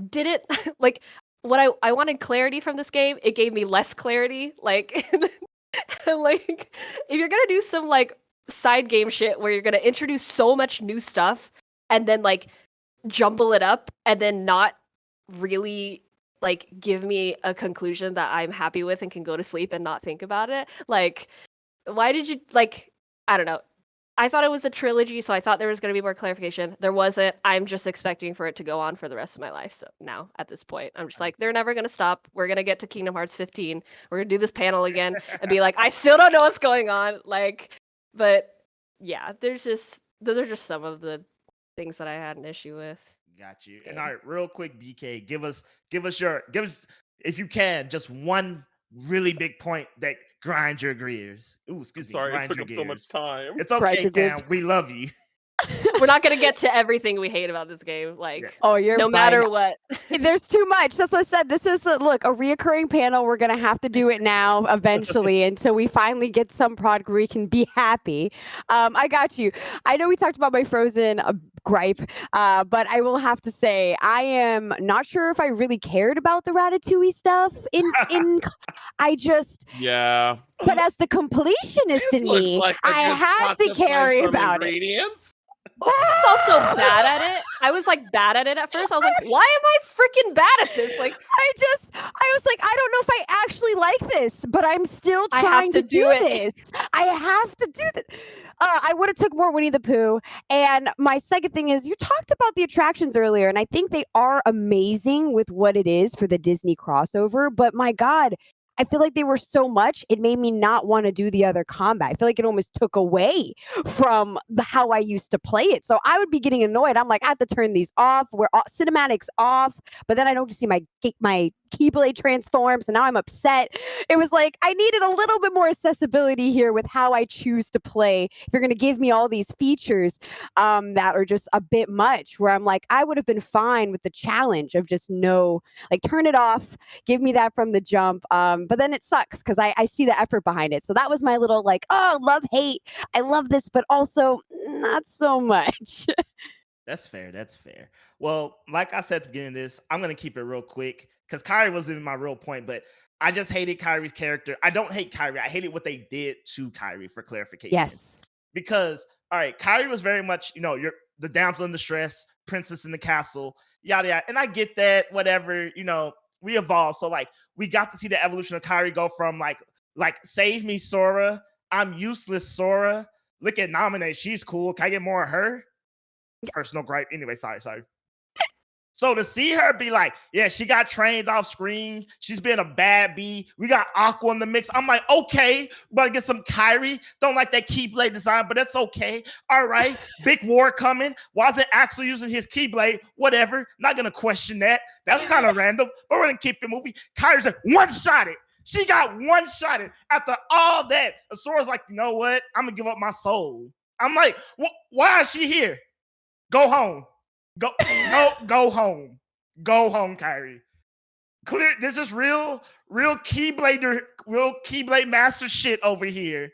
did it like what I wanted clarity from this game, it gave me less clarity. Like like if you're gonna do some like side game shit where you're gonna introduce so much new stuff and then like jumble it up and then not really like give me a conclusion that I'm happy with and can go to sleep and not think about it. Like, why did you like? I don't know. I thought it was a trilogy, so I thought there was going to be more clarification. There wasn't. I'm just expecting for it to go on for the rest of my life. So now, at this point, I'm just like, they're never going to stop. We're going to get to Kingdom Hearts 15. We're going to do this panel again and be like, I still don't know what's going on. Like, but yeah, those are just some of the things that I had an issue with. Got you. And all right, real quick, BK, give us if you can, just one really big point that grinds your gears. Ooh, excuse me. Sorry, it grinds took your up so much gears. time. It's Grind okay, your gears. Cam. We love you. We're not gonna get to everything we hate about this game. Like, Oh, you're no fine. matter what. There's too much. That's what I said. This is look, a reoccurring panel. We're gonna have to do it now, eventually, until we finally get some product where we can be happy. I got you. I know we talked about my Frozen gripe, but I will have to say I am not sure if I really cared about the Ratatouille stuff. I just, Yeah. but as the completionist This in looks me, like a I good had spot to to find care some about it. ingredients. I was also bad at it. I was like bad at it at first. I was like, why am I freaking bad at this? Like, I was like, I don't know if I actually like this, but I'm still I have trying to to do do it. this. I have to do this. I would have took more Winnie the Pooh. And my second thing is, you talked about the attractions earlier, and I think they are amazing with what it is for the Disney crossover. But my God, I feel like they were so much, it made me not want to do the other combat. I feel like it almost took away from how I used to play it. So I would be getting annoyed. I'm like, I have to turn these off. We're cinematics off, but then I don't get to see my Keyblade transform. So now I'm upset. It was like I needed a little bit more accessibility here with how I choose to play. If you're going to give me all these features that are just a bit much, where I'm like, I would have been fine with the challenge of just turn it off, give me that from the jump. But then it sucks because I see the effort behind it. So that was my little like, oh, love, hate. I love this, but also not so much. That's fair. That's fair. Well, like I said at the beginning of this, I'm gonna keep it real quick because Kyrie wasn't even my real point, but I just hated Kyrie's character. I don't hate Kyrie. I hated what they did to Kyrie for clarification. Yes. Because all right, Kyrie was very much, you're the damsel in distress, princess in the castle, yada yada. And I get that, whatever, we evolved. So like we got to see the evolution of Kyrie go from like save me, Sora. I'm useless, Sora. Look at Nominate. She's cool. Can I get more of her? Personal gripe. Anyway, sorry. So to see her be like, yeah, she got trained off screen. She's been a bad bee. We got Aqua in the mix. I'm like, okay, but get some Kyrie. Don't like that Keyblade design, but that's okay. All right, big war coming. Why isn't Axel using his Keyblade? Whatever. Not gonna question that. That's kind of random. But we're gonna keep it moving. Kyrie's like one-shotted. She got one-shotted. After all that, Sora's like, you know what? I'm gonna give up my soul. I'm like, why is she here? Go home. Go home. Go home, Kyrie. Clear. This is real Keyblade master shit over here.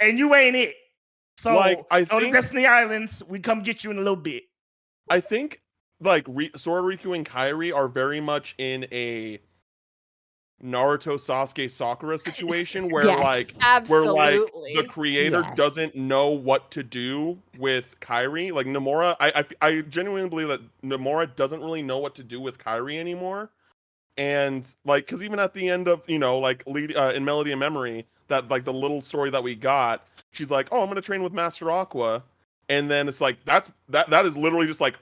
And you ain't it. So I go to think Destiny Islands. We come get you in a little bit. I think Sora, Riku, and Kairi are very much in a Naruto, Sasuke, Sakura situation where Yes. Absolutely. the creator Yes. doesn't know what to do with Kairi. Like Nomura, I genuinely believe that Nomura doesn't really know what to do with Kairi anymore. And like, because even at the end of in Melody and Memory, that like the little story that we got, she's like, oh, I'm gonna train with Master Aqua, and then it's like that is literally just like,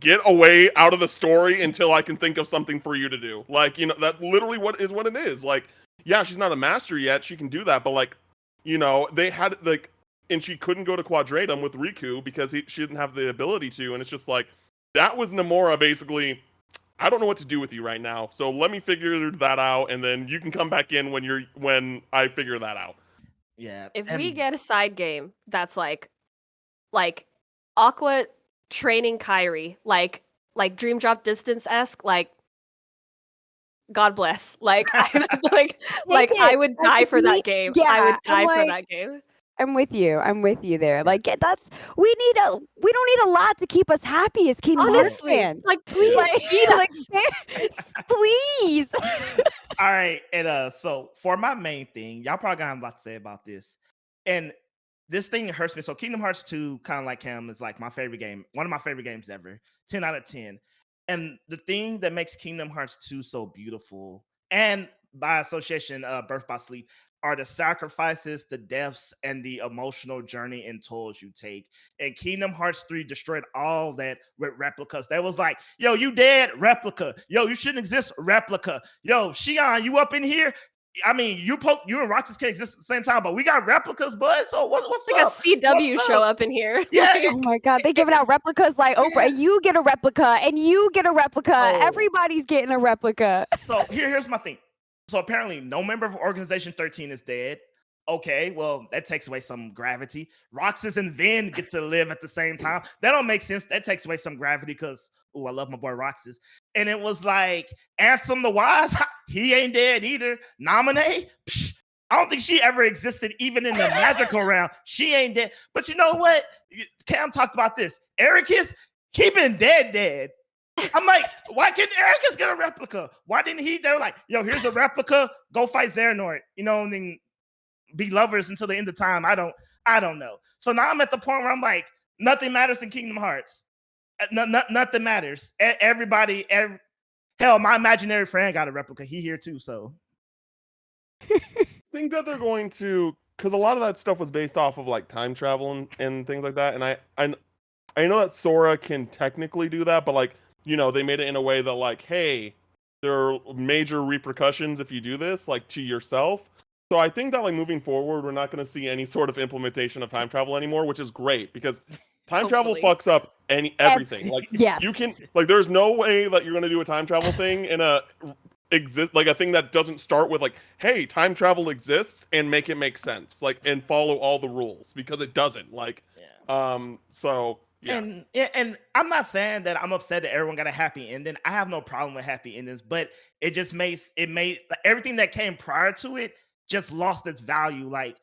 get away out of the story until I can think of something for you to do. Like, that literally what it is. Like, yeah, she's not a master yet. She can do that. But like, they had like, and she couldn't go to Quadratum with Riku because she didn't have the ability to. And it's just like, that was Nomura basically, I don't know what to do with you right now. So let me figure that out. And then you can come back in when I figure that out. Yeah. If we get a side game that's like Aqua training Kairi, like Dream Drop Distance-esque, like God bless. Like I would die for that game. I would die for that game. I'm with you there. Like we don't need a lot to keep us happy as Kingdom Hearts Honestly, fans. like please, please. All right, and so for my main thing, y'all probably gonna have a lot to say about this. And this thing hurts me. So Kingdom Hearts 2, kind of like him, is like my favorite game. One of my favorite games ever. 10 out of 10. And the thing that makes Kingdom Hearts 2 so beautiful, and by association, Birth by Sleep, are the sacrifices, the deaths, and the emotional journey and tolls you take. And Kingdom Hearts 3 destroyed all that with replicas. That was like, yo, you dead? Replica. Yo, you shouldn't exist? Replica. Yo, Shion, you up in here? I mean, you and Roxas can't exist at the same time, but we got replicas, bud. So what's like up? a CW show up in here. Yeah. Oh my God, they giving out replicas like Oprah. And you get a replica, and you get a replica. Oh. Everybody's getting a replica. So here's my thing. So apparently, no member of Organization 13 is dead. Okay, well, that takes away some gravity. Roxas and Vin get to live at the same time. That don't make sense. That takes away some gravity because, oh, I love my boy Roxas. And it was like, Ansem the Wise, he ain't dead either. Nominee, I don't think she ever existed, even in the magical realm. She ain't dead. But you know what? Cam talked about this. Ericus, he been dead. I'm like, why can't Ericus get a replica? Why didn't he? They were like, yo, here's a replica. Go fight Xehanort. You know, and then be lovers until the end of time. I don't know. So now I'm at the point where I'm like, nothing matters in Kingdom Hearts. Nothing matters. Hell, my imaginary friend got a replica. He here too. So I think that they're going to, because a lot of that stuff was based off of like time travel and things like that. And I know that Sora can technically do that, but like, you know, they made it in a way that like, hey, there are major repercussions if you do this, like to yourself. So I think that like moving forward, we're not going to see any sort of implementation of time travel anymore, which is great because time travel fucks up everything. Like Yes. you can like, there's no way that you're going to do a time travel thing in a like a thing that doesn't start with like, hey, time travel exists and make it make sense, like, and follow all the rules, because it doesn't. Like, so yeah. And I'm not saying that I'm upset that everyone got a happy ending. I have no problem with happy endings, but it just made everything that came prior to it just lost its value. Like,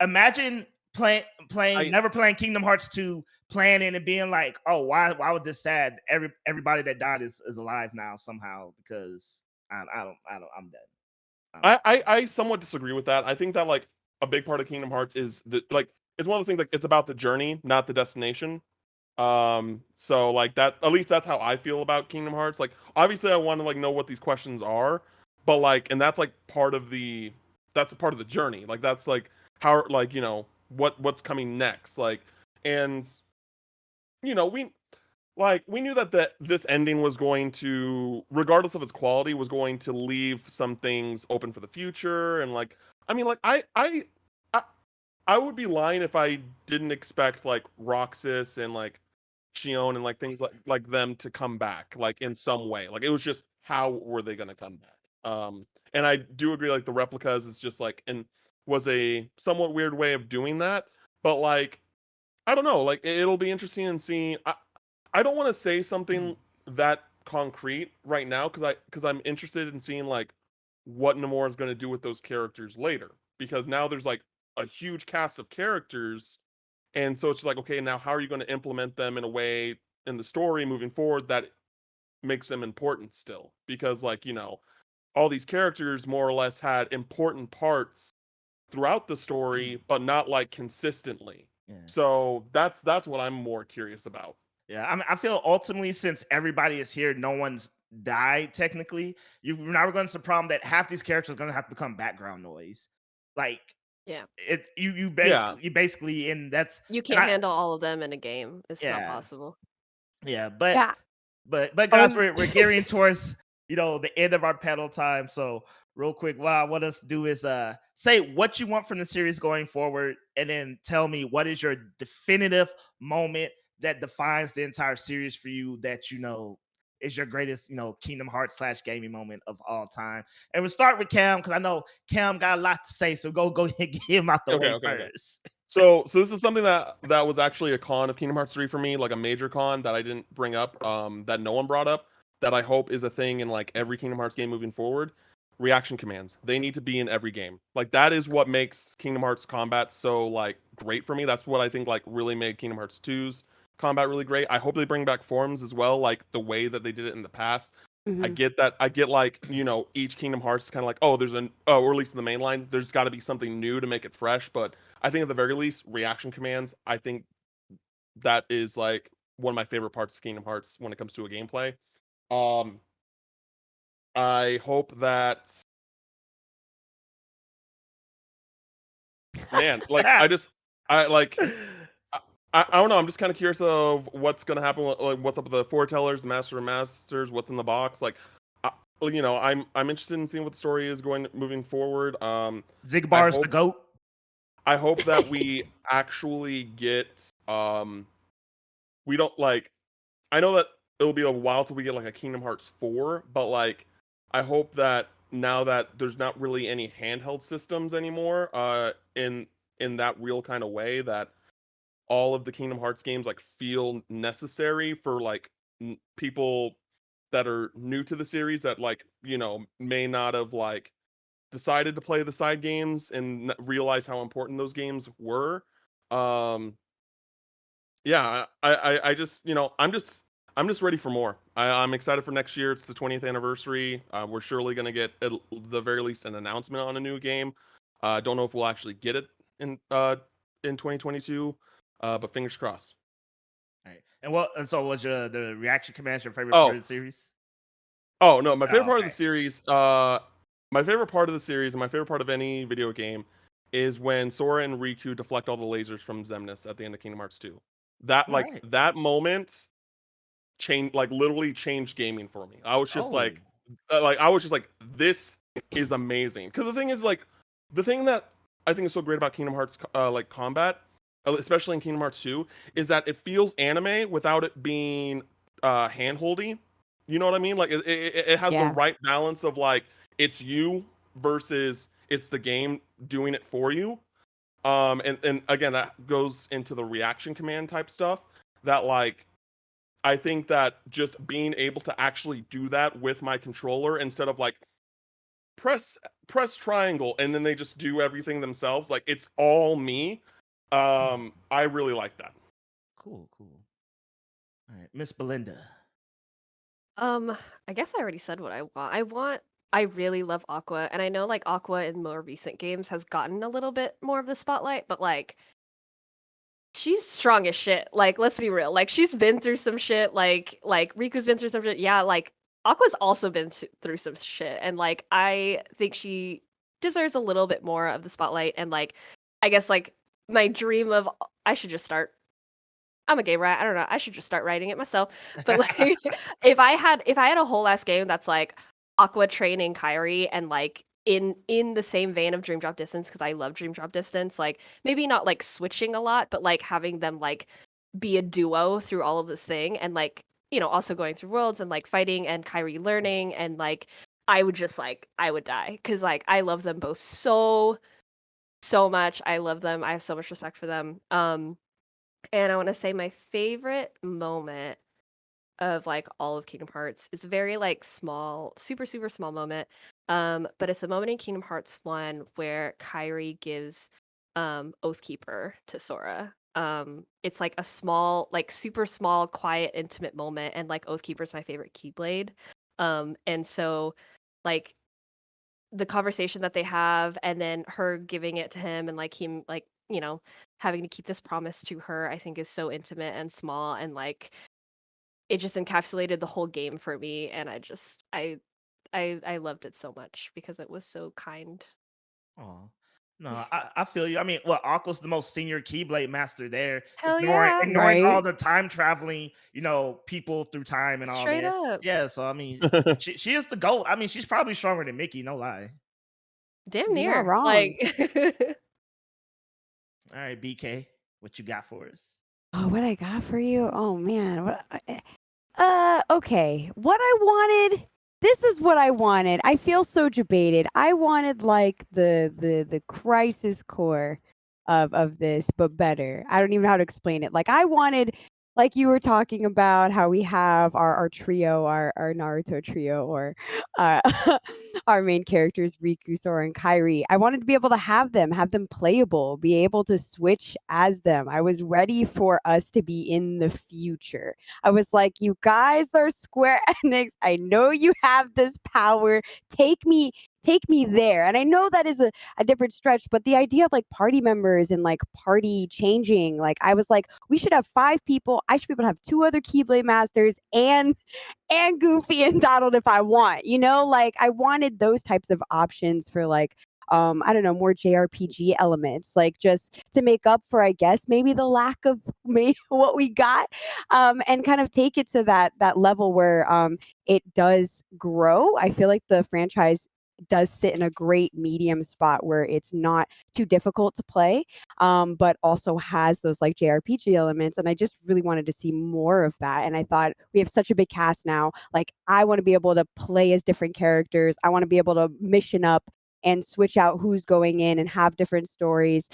imagine never playing Kingdom Hearts 2, playing it and being like, oh, why was this sad? Everybody that died is alive now somehow, because I'm done. I somewhat disagree with that. I think that like a big part of Kingdom Hearts is like, it's one of those things, like it's about the journey, not the destination. So like that, at least that's how I feel about Kingdom Hearts. Like, obviously I want to like know what these questions are, but like, and that's like part of the journey. Like, that's like how, like, you know, what's coming next. Like, and you know, we knew that this ending was going to, regardless of its quality, was going to leave some things open for the future. And like, I mean, like I would be lying if I didn't expect like Roxas and like Shion and like things like them to come back like in some way. Like, it was just, how were they going to come back? And I do agree, like the replicas is just like, and was a somewhat weird way of doing that. But like, I don't know, like it'll be interesting and see. I don't want to say something that concrete right now because I'm interested in seeing like what Nomura is going to do with those characters later, because now there's like a huge cast of characters, and so it's just like, okay, now how are you going to implement them in a way in the story moving forward that makes them important still? Because like, you know, all these characters more or less had important parts throughout the story, but not like consistently. Yeah. So that's what I'm more curious about. Yeah, I mean, I feel ultimately, since everybody is here, no one's died technically. You're now going to the problem that half these characters are going to have to become background noise. Like, Yeah. You Yeah. basically, and that's, You can't handle all of them in a game. It's not Yeah. possible. yeah, but Yeah. but guys, we're gearing towards, you know, the end of our pedal time. So real quick, what I want us to do is say what you want from the series going forward, and then tell me what is your definitive moment that defines the entire series for you, that you know is your greatest, you know, Kingdom Hearts / gaming moment of all time. And we'll start with Cam, because I know Cam got a lot to say. So go ahead and get him out the way Okay. first. So this is something that was actually a con of Kingdom Hearts 3 for me, like a major con that I didn't bring up, that no one brought up, that I hope is a thing in like every Kingdom Hearts game moving forward. Reaction commands. They need to be in every game. Like, that is what makes Kingdom Hearts combat so like great for me. That's what I think like really made Kingdom Hearts 2's combat really great. I hope they bring back forms as well, like the way that they did it in the past. I get that. I get like, you know, each Kingdom Hearts is kind of like, oh, or at least in the main line, there's got to be something new to make it fresh. But I think at the very least, reaction commands, I think that is like one of my favorite parts of Kingdom Hearts when it comes to a gameplay. I hope that, man, like I don't know. I'm just kind of curious of what's gonna happen. Like, what's up with the foretellers, the master of masters, what's in the box. Like, you know, I'm interested in seeing what the story is moving forward. Zigbar's the GOAT. I hope that we actually get. We don't like. I know that it'll be a while till we get like a Kingdom Hearts 4, but like, I hope that now that there's not really any handheld systems anymore, in that real kind of way that all of the Kingdom Hearts games like feel necessary for like people that are new to the series that like, you know, may not have like decided to play the side games and realize how important those games were. Yeah, I just, you know, I'm just ready for more. I'm excited for next year. It's the 20th anniversary. We're surely going to get at the very least an announcement on a new game. Don't know if we'll actually get it in 2022, but fingers crossed. All right. And so was the reaction command your favorite Oh, part of the series? oh no, my favorite Oh, part of the okay. series, my favorite part of the series and my favorite part of any video game is when Sora and Riku deflect all the lasers from Xemnas at the end of Kingdom Hearts 2. That All like right. that moment changed, like literally changed gaming for me. I was just Oh, like, this is amazing. Because the thing is, like, the thing that I think is so great about Kingdom Hearts like combat, especially in Kingdom Hearts 2, is that it feels anime without it being hand-holdy. You know what I mean? Like it has the Yeah. right balance of like it's you versus it's the game doing it for you. And again, that goes into the reaction command type stuff that like I think that just being able to actually do that with my controller instead of like press triangle and then they just do everything themselves, like it's all me. I really like that. cool. All right, Miss Belinda. I guess I already said what I want. I really love Aqua, and I know like Aqua in more recent games has gotten a little bit more of the spotlight, but like she's strong as shit. Like, let's be real. Like, she's been through some shit. Like Riku's been through some shit. Yeah, like Aqua's also been through some shit, and like I think she deserves a little bit more of the spotlight. And like, I guess like my dream of I should just start. I'm a gay rat. I don't know. I should just start writing it myself. But like, if I had a whole ass game that's like Aqua training Kairi and like in the same vein of Dream Drop Distance, because I love Dream Drop Distance, like maybe not like switching a lot, but like having them like be a duo through all of this thing, and like, you know, also going through worlds and like fighting and Kairi learning, and like I would just like I would die because like I love them both so much. I love them. I have so much respect for them. And I want to say my favorite moment of like all of Kingdom Hearts is a very like small, super small moment. But it's a moment in Kingdom Hearts 1 where Kairi gives Oathkeeper to Sora. It's like a small, like super small, quiet, intimate moment, and like Oathkeeper's my favorite Keyblade. And so like the conversation that they have and then her giving it to him and like him like, you know, having to keep this promise to her, I think is so intimate and small, and like it just encapsulated the whole game for me, and I loved it so much because it was so kind. Oh, no, I feel you. I mean, look, Aqua's the most senior Keyblade master there, Hell yeah. ignoring all Right? the time traveling, people through time and all Straight there. up. Yeah, so I mean, she is the GOAT. I mean, she's probably stronger than Mickey, no lie. Damn You're not near. wrong. Like All right, BK, what you got for us? Oh, what I got for you? Oh man. Okay. What I wanted, this is what I wanted. I feel so debated. I wanted like the crisis core of this, but better. I don't even know how to explain it. Like I wanted, like you were talking about how we have our trio, our Naruto trio, or uh, our main characters, Riku, Sora, and Kairi. I wanted to be able to have them playable, be able to switch as them. I was ready for us to be in the future. I was like, you guys are Square Enix. I know you have this power. Take me there. And I know that is a different stretch, but the idea of like party members and like party changing, like I was like, we should have 5 people. I should be able to have 2 other Keyblade masters and Goofy and Donald if I want. Like I wanted those types of options for like I don't know, more JRPG elements, like just to make up for, I guess, maybe the lack of what we got, and kind of take it to that level where it does grow. I feel like the franchise does sit in a great medium spot where it's not too difficult to play, but also has those like JRPG elements. And I just really wanted to see more of that. And I thought we have such a big cast now. Like, I want to be able to play as different characters. I want to be able to mission up and switch out who's going in and have different stories.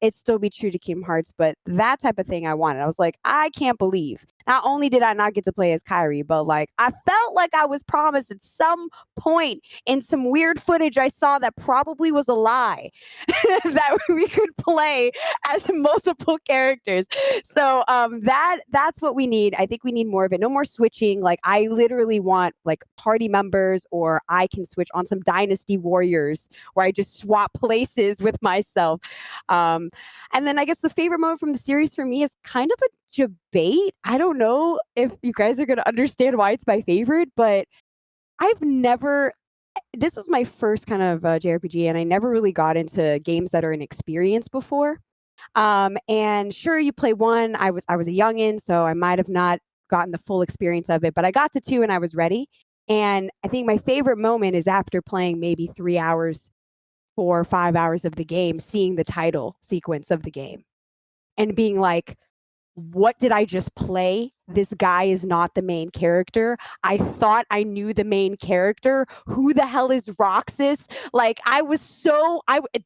It still be true to Kingdom Hearts, but that type of thing I wanted. I was like, I can't believe not only did I not get to play as Kyrie, but like I felt like I was promised at some point in some weird footage I saw that probably was a lie that we could play as multiple characters. So that's what we need. I think we need more of it. No more switching. Like, I literally want like party members, or I can switch on some Dynasty Warriors where I just swap places with myself. And then I guess the favorite moment from the series for me is kind of a debate. I don't know if you guys are going to understand why it's my favorite, but this was my first kind of JRPG, and I never really got into games that are an experience before. And sure, you play one. I was a youngin, so I might have not gotten the full experience of it, but I got to 2 and I was ready. And I think my favorite moment is after playing maybe 3 hours, 4 or 5 hours of the game, seeing the title sequence of the game and being like, what did I just play? This guy is not the main character. I thought I knew the main character. Who the hell is Roxas? Like,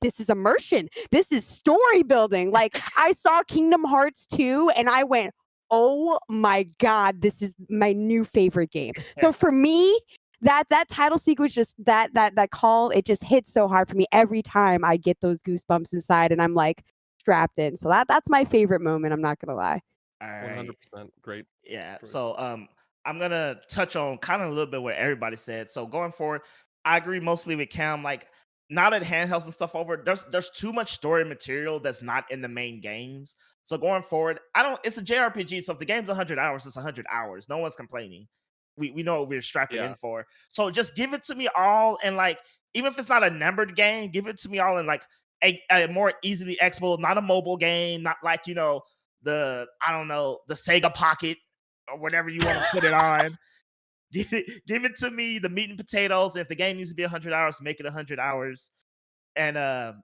this is immersion. This is story building. Like, I saw Kingdom Hearts 2 and I went, oh my God, this is my new favorite game. So for me, that title sequence, just that call, it just hits so hard for me every time I get those goosebumps inside, and I'm like strapped in. So that's my favorite moment. I'm not gonna lie. All right. 100% great. Yeah. Great. So I'm gonna touch on kind of a little bit what everybody said. So going forward, I agree mostly with Cam. Like, now that handhelds and stuff over, there's too much story material that's not in the main games. So going forward, it's a JRPG. So if the game's 100 hours, it's 100 hours. No one's complaining. We know what we're strapping in for. So just give it to me all, and like, even if it's not a numbered game, give it to me all in like a more easily accessible, not a mobile game, not like, the Sega Pocket or whatever you want to put it on. Give it to me, the meat and potatoes. And if the game needs to be 100 hours, make it 100 hours. And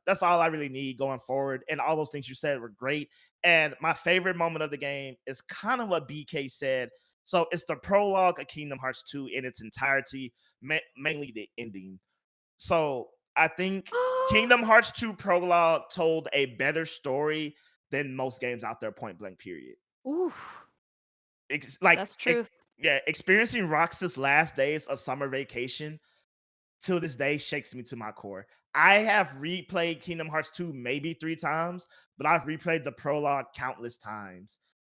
that's all I really need going forward. And all those things you said were great. And my favorite moment of the game is kind of what BK said. So it's the prologue of Kingdom Hearts 2 in its entirety, mainly the ending. So I think Kingdom Hearts 2 prologue told a better story than most games out there, point blank, period. Ooh, that's true. Experiencing Roxas' last days of summer vacation till this day shakes me to my core. I have replayed Kingdom Hearts 2 maybe 3 times, but I've replayed the prologue countless times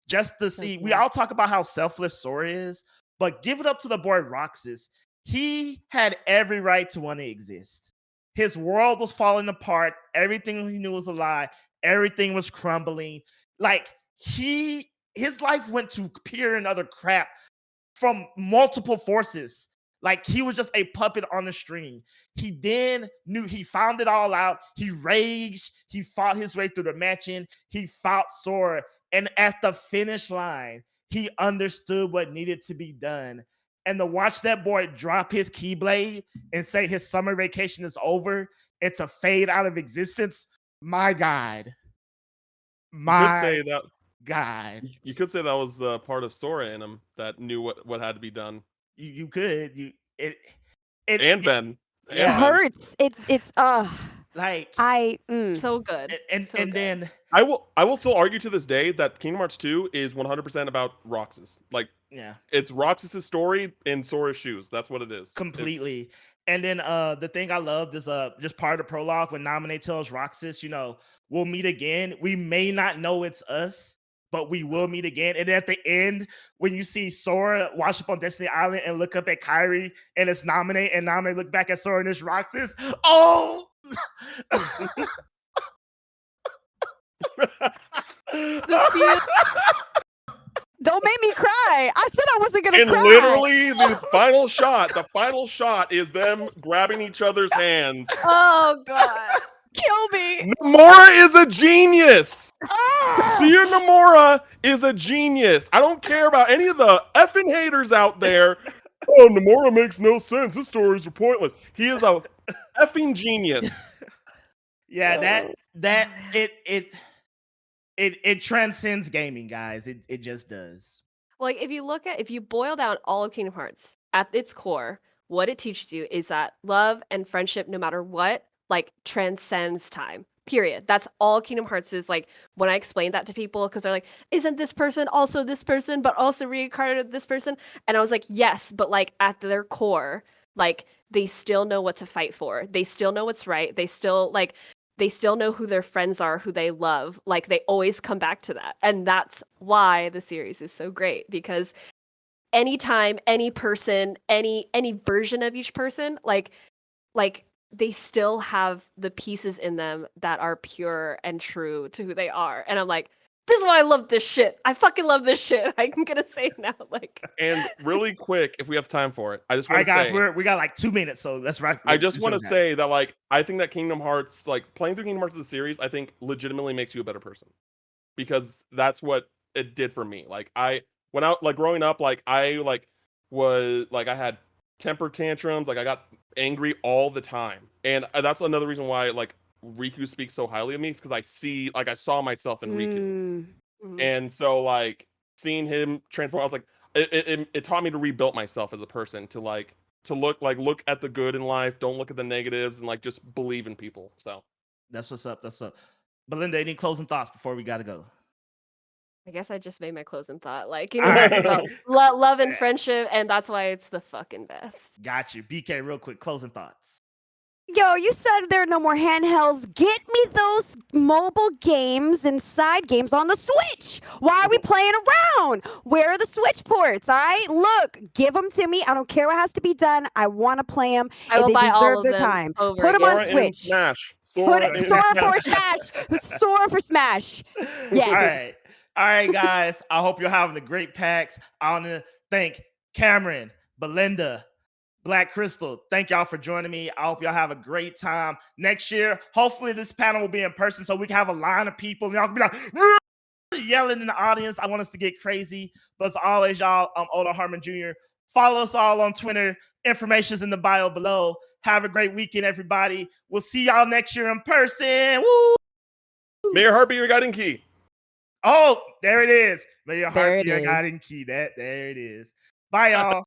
just to see. We all talk about how selfless Sora is, but give it up to the boy Roxas. He had every right to want to exist. His world was falling apart. Everything he knew was a lie. Everything was crumbling. Like, his life went to pure and utter crap from multiple forces. Like, he was just a puppet on the string. He then knew, he found it all out. He raged. He fought his way through the mansion. He fought Sora. And at the finish line, he understood what needed to be done. And to watch that boy drop his Keyblade and say his summer vacation is over and to fade out of existence, my God. God. You could say that was the part of Sora in him that knew what had to be done. You could. And Ben. It hurts. It's like, so good. And then I will still argue to this day that Kingdom Hearts 2 is 100% about Roxas. Like, it's Roxas' story in Sora's shoes. That's what it is. Completely. And then the thing I loved is just part of the prologue when Naminé tells Roxas, we'll meet again. We may not know it's us, but we will meet again. And at the end, when you see Sora wash up on Destiny Island and look up at Kyrie and it's Naminé, and Naminé look back at Sora and it's Roxas. Oh! Don't make me cry. I said I wasn't gonna cry. And literally, the final shot is them grabbing each other's hands. Oh God. Kill me. Nomura is a genius. Tetsuya Nomura is a genius. I don't care about any of the effing haters out there. Oh, Nomura makes no sense. His stories are pointless. He is a effing genius. Yeah, that Oh, man. it transcends gaming, guys. It just does. Like if you boil down all of Kingdom Hearts at its core, what it teaches you is that love and friendship, no matter what, like transcends time. Period. That's all Kingdom Hearts is. Like when I explain that to people, because they're like, "Isn't this person also this person, but also reincarnated this person?" And I was like, "Yes, but like at their core, like they still know what to fight for. They still know what's right. They still know who their friends are, who they love. Like they always come back to that. And that's why the series is so great, because anytime any person, any version of each person, like they still have the pieces in them that are pure and true to who they are. And I'm like, this is why I love this shit. I fucking love this shit. I'm gonna say now, like. And really quick, if we have time for it, I just All want right, to guys, say, we got like 2 minutes, so let's wrap. I just want to say that, like, I think that Kingdom Hearts, like, playing through Kingdom Hearts as a series, I think legitimately makes you a better person, because that's what it did for me. Like, when I, like, growing up, like, I had temper tantrums, like, I got angry all the time. And that's another reason why, like, Riku speaks so highly of me, is because I saw myself in Riku. Mhm. And so, like, seeing him transform, I was like, it taught me to rebuild myself as a person, to look at the good in life, don't look at the negatives, and like just believe in people. So That's what's up. That's up. Belinda, any closing thoughts before we gotta go? I guess I just made my closing thought. Like, All Hearts is right. about love and friendship, and that's why it's the fucking best. Got you. BK, real quick, closing thoughts. Yo, you said there are no more handhelds. Get me those mobile games and side games on the Switch. Why are we playing around? Where are the Switch ports? All right, look, give them to me. I don't care what has to be done. I want to play them, I and will they buy all deserve of their them time. over Put them on again. Sora and Switch. Smash. Put Sora it, and Sora Smash. for Smash. Sora for Smash. Yes. All right. All right, guys. I hope you're having a great PAX. I want to thank Cameron, Belinda, BlackKrystel. Thank y'all for joining me. I hope y'all have a great time. Next year, hopefully this panel will be in person so we can have a line of people and y'all can be like yelling in the audience. I want us to get crazy. But as always, y'all, I'm O'Dell Harmon Jr. Follow us all on Twitter. Information's in the bio below. Have a great weekend, everybody. We'll see y'all next year in person. Woo! May your heart be your guiding key. Oh, there it is. May your heart There be it your is. guiding key. There it is. Bye, y'all.